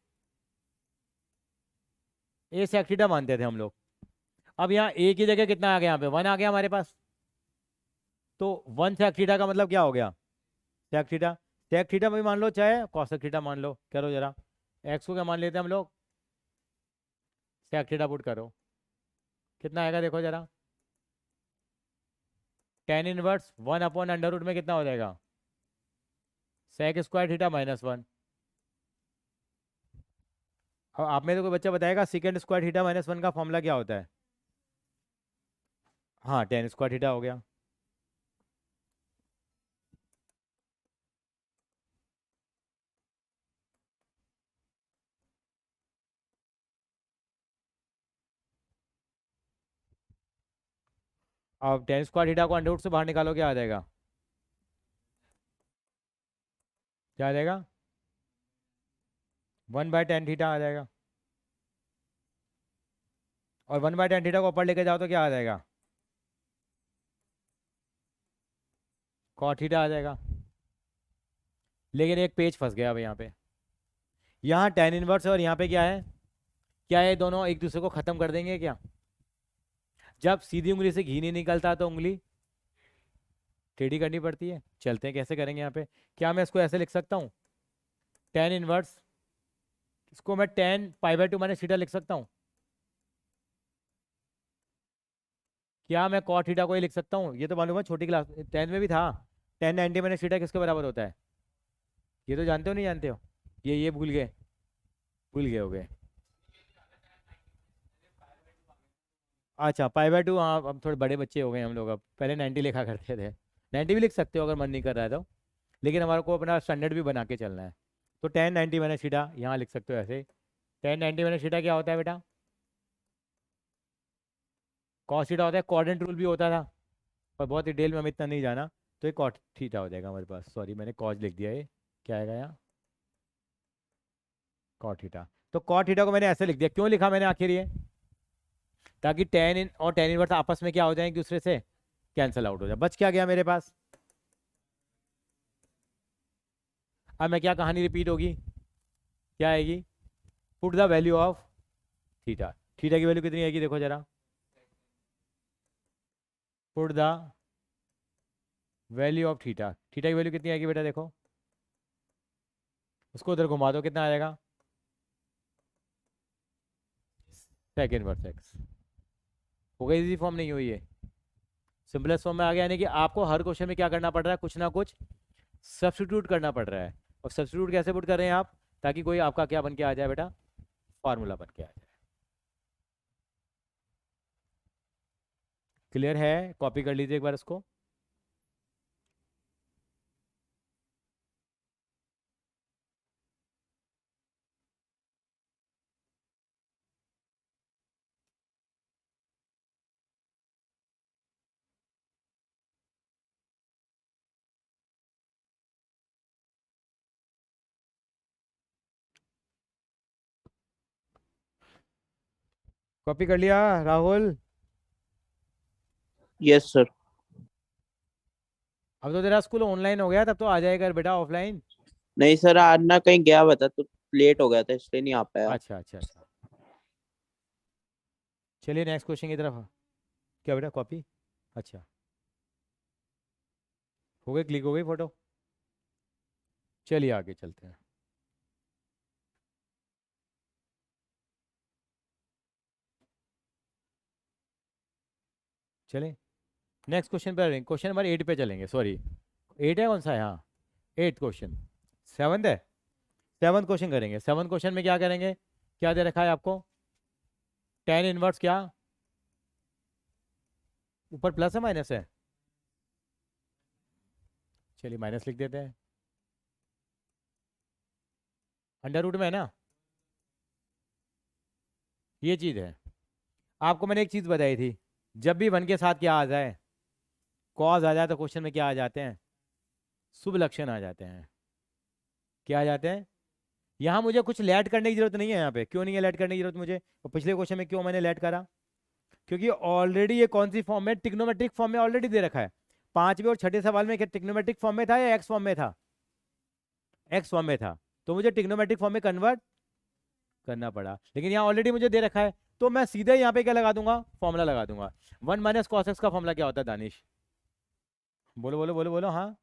ए सेक थीटा मानते थे हम लोग। अब यहाँ ए की जगह कितना आ गया, यहाँ पे 1 आ गया हमारे पास। तो 1 सेक थीटा का मतलब क्या हो गया, सेक थीटा। सेक थीटा भी मान लो चाहे कॉसेक थीटा मान लो, करो जरा। एक्स को क्या मान लेते हैं हम लोग, सेक थीटा पुट करो, कितना आएगा देखो जरा। Tan inverse 1 upon under root में कितना हो जाएगा, सेक स्क्वायर थीटा माइनस 1। अब आप में तो कोई बच्चा बताएगा सेकेंड स्क्वायर थीटा माइनस 1 का फॉर्मूला क्या होता है? हाँ, टेन स्क्वायर थीटा हो गया। अब टेन स्क्वायर थीटा को अंडर रूट से बाहर निकालो, क्या आ जाएगा, क्या आ जाएगा, 1/10 थीटा आ जाएगा। और 1/10 थीटा को ऊपर लेके जाओ तो क्या आ जाएगा, कॉट थीटा आ जाएगा। लेकिन एक पेज फंस गया अब यहाँ पे, यहाँ टेन इनवर्स है और यहाँ पे क्या है, क्या ये दोनों एक दूसरे को खत्म कर देंगे क्या? जब सीधी उंगली से घी नहीं निकलता तो उंगली टेढ़ी करनी पड़ती है। चलते हैं कैसे करेंगे यहाँ पे। क्या मैं इसको ऐसे लिख सकता हूँ, टेन इनवर्स, इसको मैं 10 π/2 माइनस थीटा लिख सकता हूँ। क्या मैं कॉट थीटा को ही लिख सकता हूँ? ये तो मालूम है, छोटी क्लास 10 में भी था। 10 90 माइनस थीटा किसके बराबर होता है, ये तो जानते हो नहीं जानते हो, ये भूल गए हो गए। अच्छा, π/2, हाँ, अब थोड़े बड़े बच्चे हो गए हम लोग, अब पहले 90 लिखा करते थे। 90 भी लिख सकते हो अगर मन नहीं कर रहा है तो, लेकिन हमारे को अपना स्टैंडर्ड भी बना के चलना है। तो 10 90 माइनस थीटा यहाँ लिख सकते हो ऐसे। 10 90 माइनस थीटा क्या होता है बेटा, कॉस थीटा होता है। कोऑर्डिनेट रूल भी होता था, पर बहुत डिटेल में हम इतना नहीं जाना। तो ये कॉट थीटा हो जाएगा हमारे पास। सॉरी, मैंने कॉज लिख दिया, ये क्या आएगा यहाँ, कॉट थीटा। तो कॉट थीटा को मैंने ऐसे लिख दिया, क्यों लिखा मैंने आखिर ये, ताकि टेन इन और टेन इनवर्स आपस में क्या हो जाए, एक दूसरे से कैंसिल आउट हो जाए। बच क्या गया मेरे पास। अब मैं क्या, कहानी रिपीट होगी, क्या आएगी, put the value of theta. Theta की वैल्यू कितनी आएगी देखो जरा, put the value of theta. Theta की वैल्यू कितनी आएगी बेटा देखो, उसको उधर घुमा दो, कितना आ जाएगा, सेक इनवर्स एक्स। हो गई, इजी फॉर्म नहीं हुई है, सिंपलेस्ट फॉर्म में आ गया। यानी कि आपको हर क्वेश्चन में क्या करना पड़ रहा है, कुछ ना कुछ सब्स्टिट्यूट करना पड़ रहा है। और सब्स्टिट्यूट कैसे पुट कर रहे हैं आप, ताकि कोई आपका क्या बन के आ जाए बेटा, फार्मूला बन के आ जाए। क्लियर है? कॉपी कर लीजिए एक बार इसको। कॉपी कर लिया राहुल? Yes sir. अब तो तेरा स्कूल ऑनलाइन हो गया, तब तो आ जाएगा बेटा ऑफलाइन। नहीं सर, आज ना कहीं गया हुआ था तो लेट हो गया था, इसलिए नहीं आ पाया। अच्छा अच्छा अच्छा, चलिए नेक्स्ट क्वेश्चन की तरफ। क्या बेटा कॉपी, अच्छा हो गई, क्लिक हो गई फोटो। चलिए आगे चलते हैं। चलें नेक्स्ट क्वेश्चन पे, क्वेश्चन नंबर 8 पे चलेंगे। सॉरी 8 है, कौन सा है? हाँ 8 क्वेश्चन, 7 है। 7 क्वेश्चन करेंगे। 7 क्वेश्चन में क्या करेंगे? क्या दे रखा है आपको? tan इनवर्स क्या? ऊपर प्लस है माइनस है? चलिए माइनस लिख देते हैं। अंडर रूट में है ना, ये चीज़ है। आपको मैंने एक चीज़ बताई थी, जब भी 1 के साथ क्या आ जाए, कॉज आ जाए, तो क्वेश्चन में क्या आ जाते हैं? शुभ लक्षण आ जाते हैं। क्या आ जाते हैं? यहाँ मुझे कुछ लैट करने की जरूरत नहीं है। यहाँ पे क्यों नहीं है लैट करने की जरूरत मुझे? और पिछले क्वेश्चन में क्यों मैंने लैट करा? क्योंकि ऑलरेडी ये कौन सी फॉर्म में, टिग्नोमेट्रिक फॉर्म में ऑलरेडी दे रखा है। 5वें और 6ठे सवाल में क्या टिग्नोमेट्रिक फॉर्म में था या एक्स फॉर्म में था? एक्स फॉर्म में था, तो मुझे टिग्नोमेट्रिक फॉर्म में कन्वर्ट करना पड़ा। लेकिन यहाँ ऑलरेडी मुझे दे रखा है, तो मैं सीधे यहाँ पे क्या लगा दूंगा? फॉर्मूला लगा दूंगा। 1 माइनस कॉस एक्स का फॉर्मूला क्या होता है दानिश? बोलो बोलो बोलो बोलो। हाँ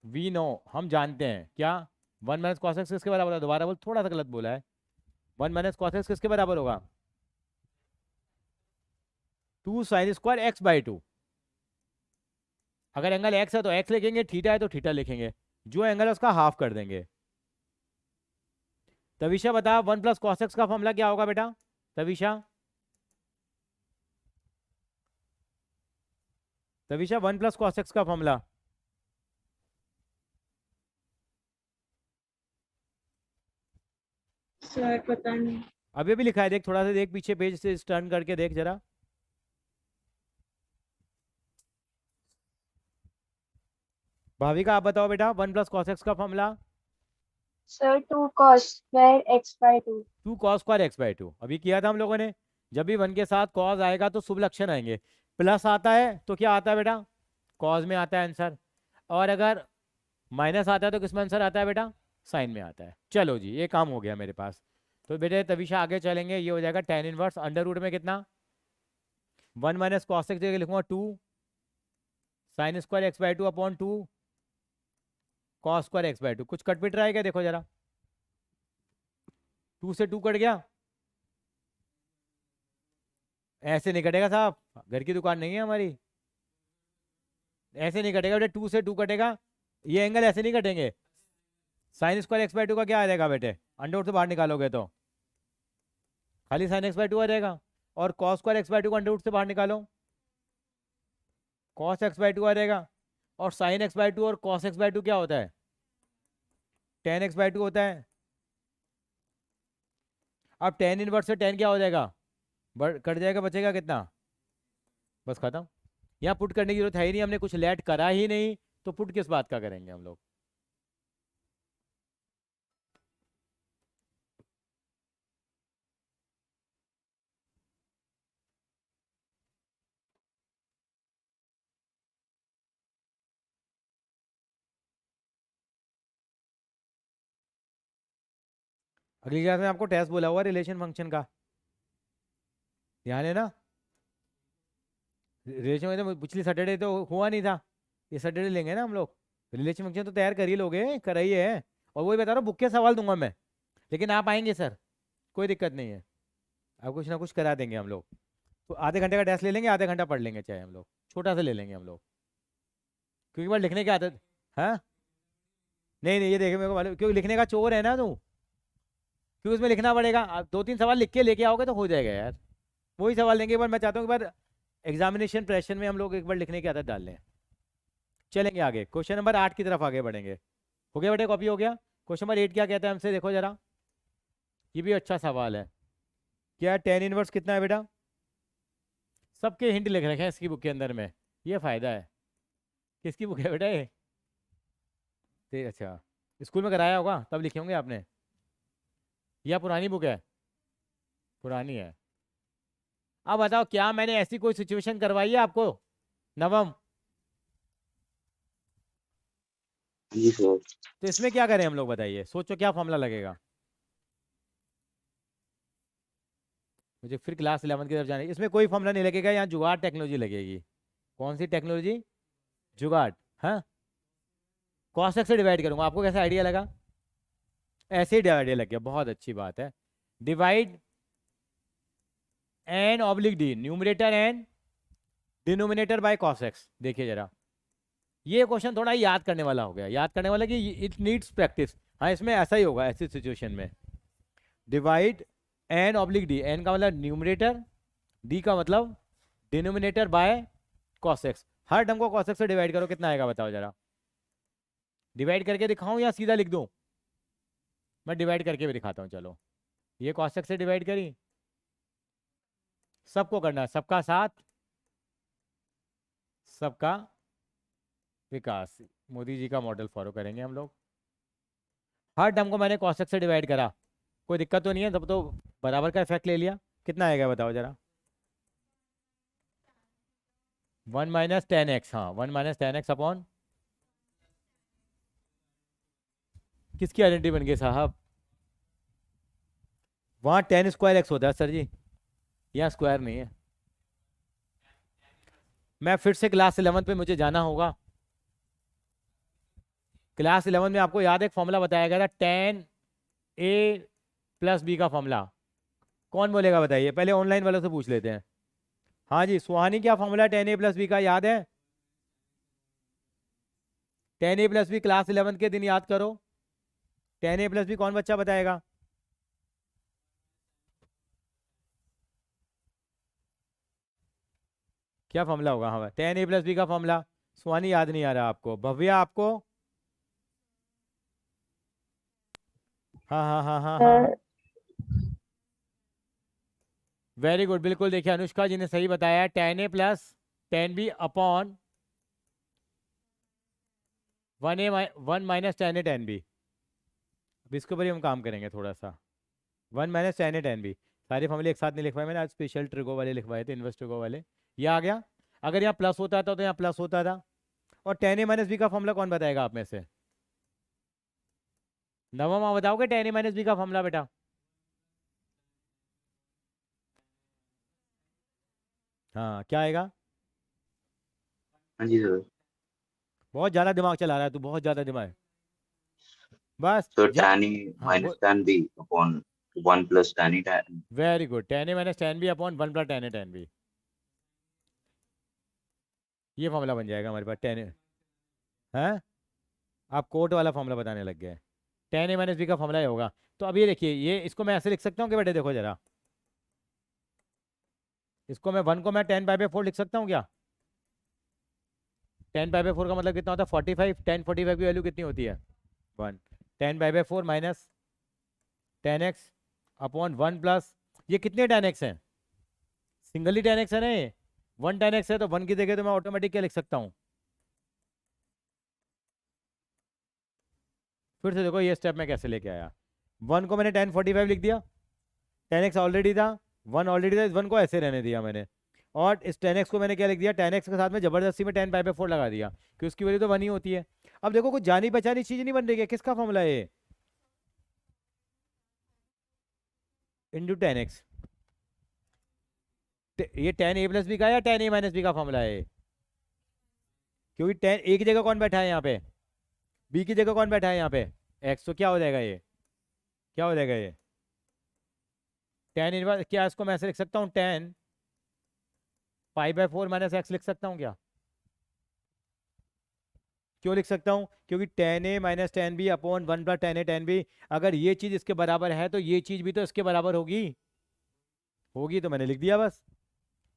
वी नो, हम जानते हैं क्या? 1 माइनस कॉस एक्स किसके बराबर है? दोबारा बोल, थोड़ा सा गलत बोला है। 1 माइनस कॉस एक्स किसके बराबर होगा? 2 साइन स्क्वायर एक्स बाई 2। अगर एंगल एक्स है तो एक्स लिखेंगे, थीटा है तो थीटा लिखेंगे, जो एंगल है उसका हाफ कर देंगे। तविशा बता 1 प्लस कॉस एक्स का फॉर्मूला क्या होगा बेटा? Tavisha, Tavisha 1 plus cos x का फॉर्मूला। सर पता नहीं। अभी भी लिखा है, देख थोड़ा सा देख, पीछे पेज से टर्न करके देख जरा। भाविका आप बताओ बेटा 1 प्लस कॉस एक्स का formula. Sir 2 cos square x by 2। 2 cos square x by 2 अभी किया था हम लोगों ने। जब भी 1 के साथ कॉस आएगा तो शुभ लक्षण आएंगे। प्लस आता है तो क्या आता है बेटा? कॉस में आता है आंसर। और अगर माइनस आता है तो किसमें आंसर आता है बेटा? साइन में आता है। चलो जी ये काम हो गया मेरे पास। तो बेटे तविशा आगे चलेंगे, ये हो जाएगा tan इनवर्स अंडर रूट में कितना? 1 माइनस कॉस एक्स जगह लिखूंगा 2 sine square x by 2 upon 2 cos square x by 2। कुछ कट पिट रहा है क्या? देखो जरा, 2 से 2 कट गया। ऐसे नहीं कटेगा साहब, घर की दुकान नहीं है हमारी, ऐसे नहीं कटेगा बेटे। 2 से 2 कटेगा, ये एंगल ऐसे नहीं कटेंगे। साइन स्क्वायर एक्स बाई 2 का क्या आ जाएगा बेटे? अंडर रूट से बाहर निकालोगे तो खाली साइन एक्स बाई 2 आ जाएगा। और कॉस स्क्वायर एक्स बाई 2 को अंडर रूट से बाहर निकालो, कॉस एक्स बाई 2 आ जाएगा। और साइन एक्स बाई 2 और कॉस एक्स बाई 2 क्या होता है? tan एक्स बाई 2 होता है। अब tan इनवर्स से tan क्या हो जाएगा? कट जाएगा, बचेगा कितना? बस खत्म। यहाँ पुट करने की जरूरत है ही नहीं, हमने कुछ लेट करा ही नहीं, तो पुट किस बात का करेंगे हम लोग? अगली क्लास में आपको टेस्ट बोला हुआ रिलेशन फंक्शन का, ध्यान है ना? रिलेशन में तो पिछली सैटरडे तो हुआ नहीं था, ये सैटरडे लेंगे ना हम लोग। रिलेशन फंक्शन तो तैयार कर ही लोगे, कर ही है। और वही बता रहा हूँ, बुक के सवाल दूंगा मैं, लेकिन आप आएंगे सर, कोई दिक्कत नहीं है, आप कुछ ना कुछ करा देंगे हम लोग। तो आधे घंटे का टेस्ट ले लेंगे, आधे घंटा पढ़ लेंगे, चाहे हम लोग छोटा सा ले लेंगे हम लोग, क्योंकि बार लिखने की आदत। हाँ नहीं नहीं, ये देखे मेरे को मालूम, क्योंकि लिखने का चोर है ना तू, क्योंकि उसमें लिखना पड़ेगा। आप 2-3 सवाल लिख के लेके आओगे तो हो जाएगा यार। वही सवाल लेंगे एक बार, मैं चाहता हूँ एक बार एग्जामिनेशन प्रेशर में हम लोग एक बार लिखने की आदत डाल लें। चलेंगे आगे, क्वेश्चन नंबर 8 की तरफ आगे बढ़ेंगे। हो गया बेटे, कॉपी हो गया? क्वेश्चन नंबर 8 क्या कहता है हमसे, देखो जरा, ये भी अच्छा सवाल है। क्या tan इनवर्स कितना है बेटा? सबके हिंट लिख रखे हैं इसकी बुक के अंदर में, ये फायदा है। किसकी बुक है बेटा ये? अच्छा, स्कूल में कराया होगा तब लिखे होंगे आपने, या पुरानी बुक है? पुरानी है। अब बताओ, क्या मैंने ऐसी कोई सिचुएशन करवाई है आपको नवम? जी सर। तो इसमें क्या करें हम लोग, बताइए, सोचो क्या फॉर्मूला लगेगा? मुझे फिर क्लास 11 की तरफ जाना है, इसमें कोई फॉर्मूला नहीं लगेगा, यहाँ जुगाड़ टेक्नोलॉजी लगेगी। कौन सी टेक्नोलॉजी? जुगाड़। हाँ, cos x से डिवाइड करूंगा। आपको कैसा आइडिया लगा? ऐसे ही आइडिया लग गया, बहुत अच्छी बात है। Divide N oblique D, numerator and denominator by cos x। देखिए जरा, ये क्वेश्चन थोड़ा याद करने वाला हो गया, याद करने वाला कि इट नीड्स प्रैक्टिस। हाँ, इसमें ऐसा ही होगा ऐसी सिचुएशन में। Divide N oblique D, N का मतलब न्यूमरेटर, डी का मतलब डिनोमिनेटर बाय cos x। हर टर्म को cos x से डिवाइड करो, कितना आएगा बताओ जरा। डिवाइड करके दिखाऊं या सीधा लिख दूं? मैं डिवाइड करके भी दिखाता हूं, चलो। ये cos x से डिवाइड करी, सबको करना है, सबका साथ सबका विकास। मोदी जी का मॉडल फॉलो करेंगे हम लोग। हर टर्म को मैंने cos x से डिवाइड करा, कोई दिक्कत तो नहीं है, तब तो बराबर का इफेक्ट ले लिया। कितना आएगा बताओ जरा? 1 माइनस टेन एक्स। हाँ, 1 माइनस टेन एक्स अपॉन, किसकी आइडेंटिटी बन गई साहब? वहां टेन स्क्वायर एक्स होता है सर जी, यहाँ स्क्वायर नहीं है। मैं फिर से क्लास 11 पे मुझे जाना होगा। क्लास 11 में आपको याद है एक फॉर्मूला बताया गया था, tan a प्लस बी का फॉर्मूला। कौन बोलेगा बताइए? पहले ऑनलाइन वालों से पूछ लेते हैं। हाँ जी, सुहानी, क्या formula tan a plus B का याद है? tan a plus B class 11 के दिन याद करो। tan a प्लस बी कौन बच्चा बताएगा? क्या फॉर्मूला होगा? हाँ, tan a प्लस बी का फॉर्मूला। सुहानी याद नहीं आ रहा आपको? भव्या आपको? हाँ हाँ हाँ हाँ हाँ, वेरी गुड, बिल्कुल। देखिए अनुष्का जी ने सही बताया, tan a plus tan b upon 1 minus tan a tan b। अब इसके ऊपर ही हम काम करेंगे थोड़ा सा। 1 minus tan a tan b, सारे फॉर्मूले एक साथ नहीं लिखवाए मैंने, आज स्पेशल ट्रिगो वाले लिखवाए थे, इनवर्स ट्रिगो वाले। ये आ गया। अगर यहाँ प्लस होता था तो यहाँ प्लस होता था। और tan a माइनस बी का फॉर्मूला कौन बताएगा आप में से? नवमा बताओगे tan a माइनस बी का फॉर्मूला बेटा? हाँ, क्या आएगा? हाँ जी सर। बहुत ज्यादा दिमाग चला रहा है तू, बहुत ज्यादा दिमाग। बस So जा, tan A हाँ, minus tan B upon 1 plus tan A tan. Very good, tan a minus tan b upon 1 plus tan a tan b। ये फॉर्मूला बन जाएगा हमारे पास tan a। हाँ, आप कोट वाला फॉर्मूला बताने लग गए। tan a माइनस बी का फॉर्मूला ही होगा। तो अब ये देखिए, ये इसको मैं ऐसे लिख सकता हूँ कि बेटे देखो जरा, इसको मैं 1 को मैं 10 पाई बाई 4 लिख सकता हूँ क्या? 10 पाई बाई 4 का मतलब कितना होता है? 45। 10 45 की वैल्यू कितनी होती है? 1। 10 pi by 4 minus 10x upon 1 plus, ये कितने 10x हैं? सिंगल ही 10x है ना ये। 1 10x है तो 1 की जगह तो मैं ऑटोमेटिक क्या लिख सकता हूँ? फिर से देखो ये स्टेप मैं कैसे लेके आया। 1 को मैंने 10 45 लिख दिया, 10x ऑलरेडी था, 1 ऑलरेडी था, इस 1 को ऐसे रहने दिया मैंने। और इस 10x को मैंने क्या लिख दिया? 10x के साथ में जबरदस्ती में 10 पाई बाई 4 लगा दिया कि उसकी वैल्यू तो 1 ही होती है। अब देखो कुछ जानी पहचानी चीज नहीं बन रही है। किसका फॉर्मूला है ये? Into 10x। ये tan a प्लस बी का या tan a माइनस बी का फॉर्मूला है? क्योंकि tan a की जगह कौन बैठा है यहाँ पे? b की जगह कौन बैठा है यहाँ पे? x। तो क्या हो जाएगा ये? क्या हो जाएगा ये? tan इनवर्स, क्या इसको मैं ऐसे लिख सकता हूँ? tan pi by 4 minus x लिख सकता हूँ क्या? क्यों लिख सकता हूँ? क्योंकि tan a minus tan b upon 1 plus tan a tan b, अगर ये चीज इसके बराबर है तो ये चीज भी तो इसके बराबर होगी। होगी तो मैंने लिख दिया बस।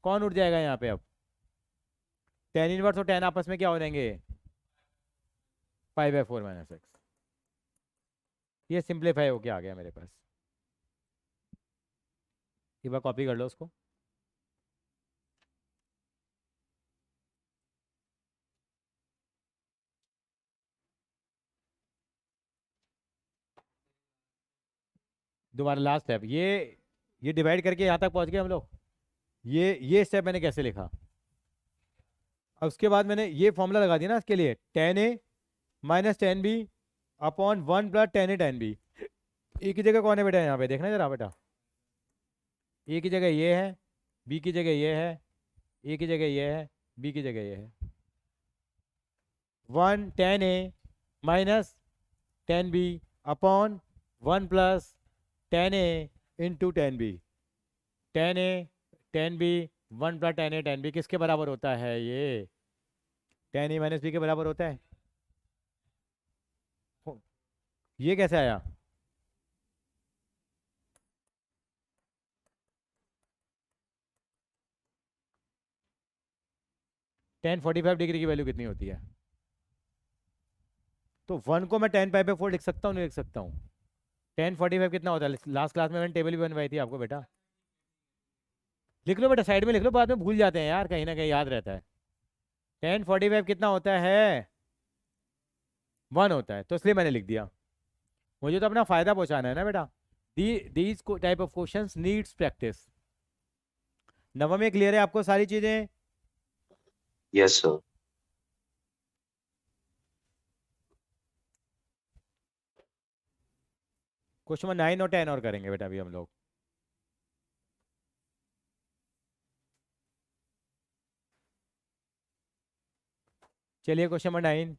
कौन उठ जाएगा यहाँ पे अब? tan इनवर्स और tan आपस में क्या हो जाएंगे? Pi by 4 minus x. ये सिंप्लीफाई होके आ गया मेरे पास। एक बार कॉपी कर लो उसको। दोबारा लास्ट स्टेप, ये डिवाइड करके यहाँ तक पहुँच गए हम लोग। ये स्टेप मैंने कैसे लिखा? अब उसके बाद मैंने ये फॉर्मूला लगा दिया ना इसके लिए, tan a minus tan b upon 1 plus tan a tan b। ए की जगह कौन है बेटा यहाँ पे? देखना जरा बेटा, ए की जगह ये है, बी की जगह ये है, ए की जगह ये है, बी की जगह ये है 1 tan A minus tan B upon 1 plus tan A into tan B। tan A tan B 1 plus tan A tan B किसके बराबर होता है ये? tan A माइनस बी के बराबर होता है। ये कैसे आया? tan 45 डिग्री की वैल्यू कितनी होती है? तो 1 को मैं tan पाई पे 4 लिख सकता हूँ नहीं लिख सकता हूँ? tan 45 कितना होता है? लास्ट क्लास में मैंने टेबल भी बनवाई थी आपको बेटा। लिख लो बेटा, साइड में लिख लो, बाद में भूल जाते हैं यार, कहीं ना कहीं याद रहता है। tan 45 कितना होता है? 1 होता है, तो इसलिए मैंने लिख दिया। मुझे तो अपना फायदा पहुंचाना है ना बेटा। These type of questions needs practice. नवम में क्लियर है आपको सारी चीजें? Yes, sir. क्वेश्चन नंबर 9 और 10 और करेंगे बेटा अभी हम लोग। चलिए क्वेश्चन नंबर 9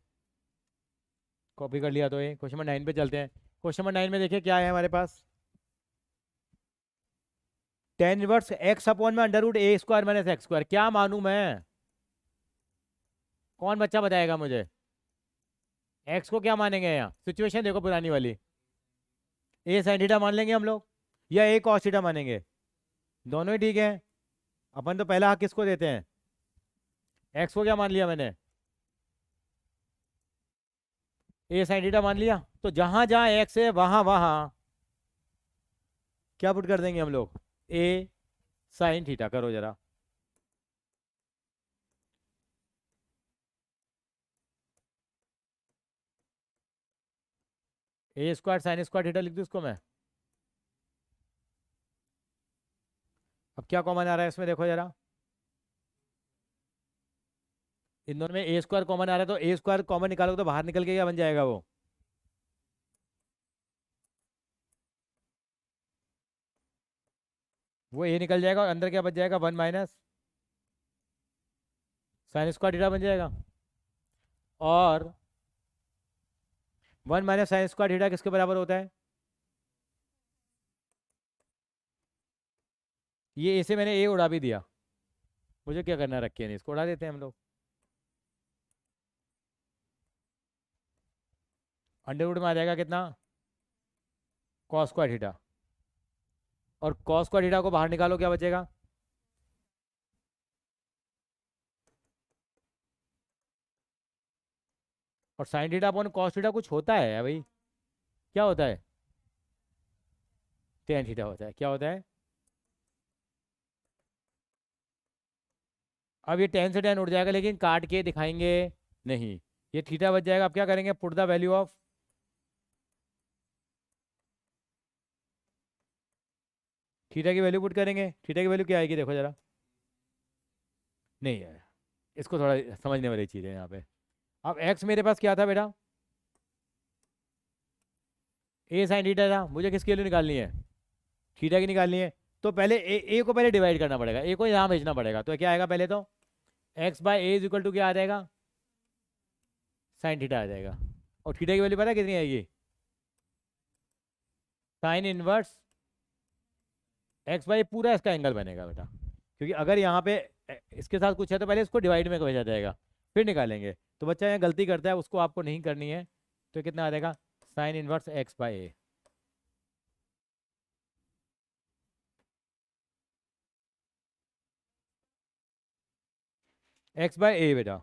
कॉपी कर लिया तो ये क्वेश्चन नंबर 9 पे चलते हैं। क्वेश्चन नंबर 9 में देखिए क्या है हमारे पास। tan इनवर्स x अपॉन में अंडर रूट ए स्क्वायर माइनस एक्स स्क्वायर। क्या मानूं मैं? कौन बच्चा बताएगा मुझे? x को क्या मानेंगे? यहाँ सिचुएशन देखो पुरानी वाली। ए साइन थीटा मान लेंगे हम लोग या ए कॉस थीटा मानेंगे? दोनों ही ठीक है। अपन तो पहला हक किसको देते हैं? x को क्या मान लिया मैंने? ए साइन थीटा मान लिया। तो जहां जहां x है वहां वहां क्या पुट कर देंगे हम लोग? ए साइन थीटा। करो जरा। ए स्क्वायर साइन स्क्वायर थीटा लिख दूं इसको मैं। अब क्या कॉमन आ रहा है इसमें देखो जरा। इन दोनों में ए स्क्वायर कॉमन आ रहा है, तो ए स्क्वायर कॉमन निकालोगे तो बाहर निकल के क्या बन जाएगा वो? वो ए निकल जाएगा और अंदर क्या बच जाएगा? 1 माइनस साइन स्क्वायर थीटा बन जाएगा। और 1 माइनस साइन स्क्वायर थीटा किसके बराबर होता है? ये ए से मैंने ए उड़ा भी दिया। मुझे क्या करना, रखे नहीं, इसको उड़ा देते हैं हम लोग। अंडर रूट में आ जाएगा कितना? Cos square theta. और कॉस स्क्वायर थीटा को बाहर निकालो, क्या बचेगा? और sine theta upon cos theta कुछ होता है भाई? क्या होता है? टेन थीटा होता है। क्या होता है? अब ये टेन से टेन उड़ जाएगा, लेकिन काट के दिखाएंगे नहीं। ये थीटा बच जाएगा। अब क्या करेंगे? Put the value of theta की वैल्यू पुट करेंगे। थीटा की वैल्यू क्या आएगी देखो जरा। नहीं है, इसको थोड़ा समझने वाली चीज़ है यहाँ पे। अब एक्स मेरे पास क्या था बेटा? ए साइन थीटा था। मुझे किसकी वैल्यू निकालनी है? थीटा की निकालनी है। तो पहले ए को पहले डिवाइड करना पड़ेगा, ए को यहाँ भेजना पड़ेगा। तो क्या आएगा पहले? तो x by a is equal to क्या आ जाएगा? साइन थीटा आ जाएगा। और थीटा की वैल्यू पता है कितनी आएगी? साइन इनवर्स एक्स बाई पूरा इसका एंगल बनेगा बेटा। क्योंकि अगर यहाँ पे इसके साथ कुछ है तो पहले इसको डिवाइड में भेजा जाएगा, फिर निकालेंगे। तो बच्चा यहाँ गलती करता है, उसको आपको नहीं करनी है। तो कितना आ जाएगा? Sine inverse x by a. X by a बेटा।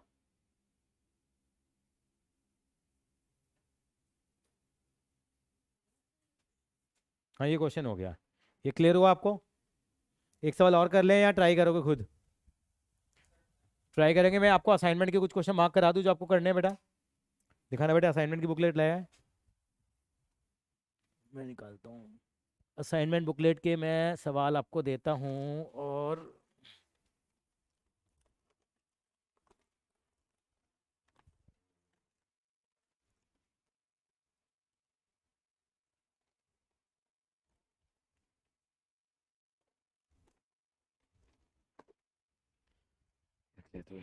हाँ ये क्वेश्चन हो गया। ये क्लियर हुआ आपको? एक सवाल और कर लें या ट्राई करोगे खुद? ट्राई करेंगे। मैं आपको असाइनमेंट के कुछ क्वेश्चन मार्क करा दूं जो आपको करने हैं बेटा। दिखाना बेटा, असाइनमेंट की बुकलेट लाया है, मैं निकालता हूँ। असाइनमेंट बुकलेट के मैं सवाल आपको देता हूँ। और देखते तो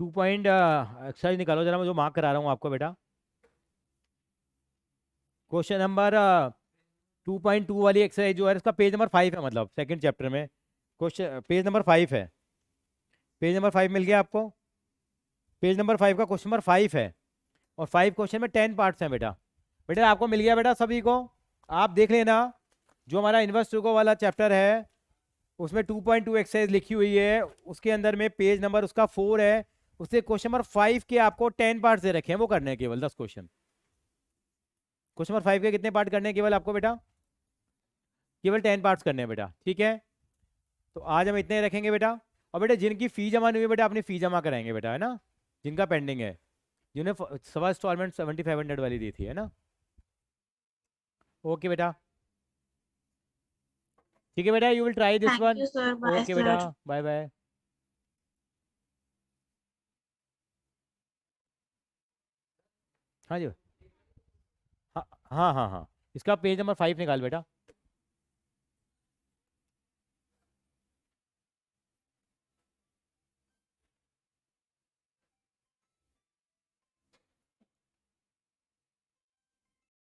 2 पॉइंट एक्सरसाइज निकालो जरा, मैं जो मार्क करा रहा हूँ आपको बेटा। क्वेश्चन नंबर 2.2 वाली एक्सरसाइज जो है इसका पेज नंबर 5 है, मतलब सेकंड चैप्टर में क्वेश्चन पेज नंबर 5 है। पेज नंबर 5 मिल गया आपको? पेज नंबर 5 का क्वेश्चन नंबर 5 है और 5 क्वेश्चन में 10 पार्ट्स हैं बेटा। बेटा आपको मिल गया बेटा सभी को? आप देख लेना जो हमारा इन्वर्स ट्रिगो वाला चैप्टर है उसमें 2.2 एक्सरसाइज लिखी हुई है, उसके अंदर में पेज नंबर उसका 4 है, उससे क्वेश्चन नंबर 5 के आपको 10 पार्ट्स दे रखे हैं, वो करने हैं केवल 10 क्वेश्चन। क्वेश्चन नंबर 5 के कितने पार्ट करने हैं केवल आपको बेटा? केवल 10 पार्ट्स करने हैं बेटा, ठीक है। तो आज हम इतने ही रखेंगे बेटा। और बेटा जिनकी फी जमा नहीं हुई बेटा अपनी फी जमा कराएंगे बेटा, है ना, जिनका पेंडिंग है, जिन्हें फर्स्ट इंस्टॉलमेंट 7500 वाली दी थी, है ना। ओके बेटा, ठीक है बेटा, you will try this Thank one. you, sir. Bye, okay बेटा, sir. Bye bye. हाँ जी, हाँ हाँ हाँ हाँ, इसका पेज नंबर 5 निकाल बेटा।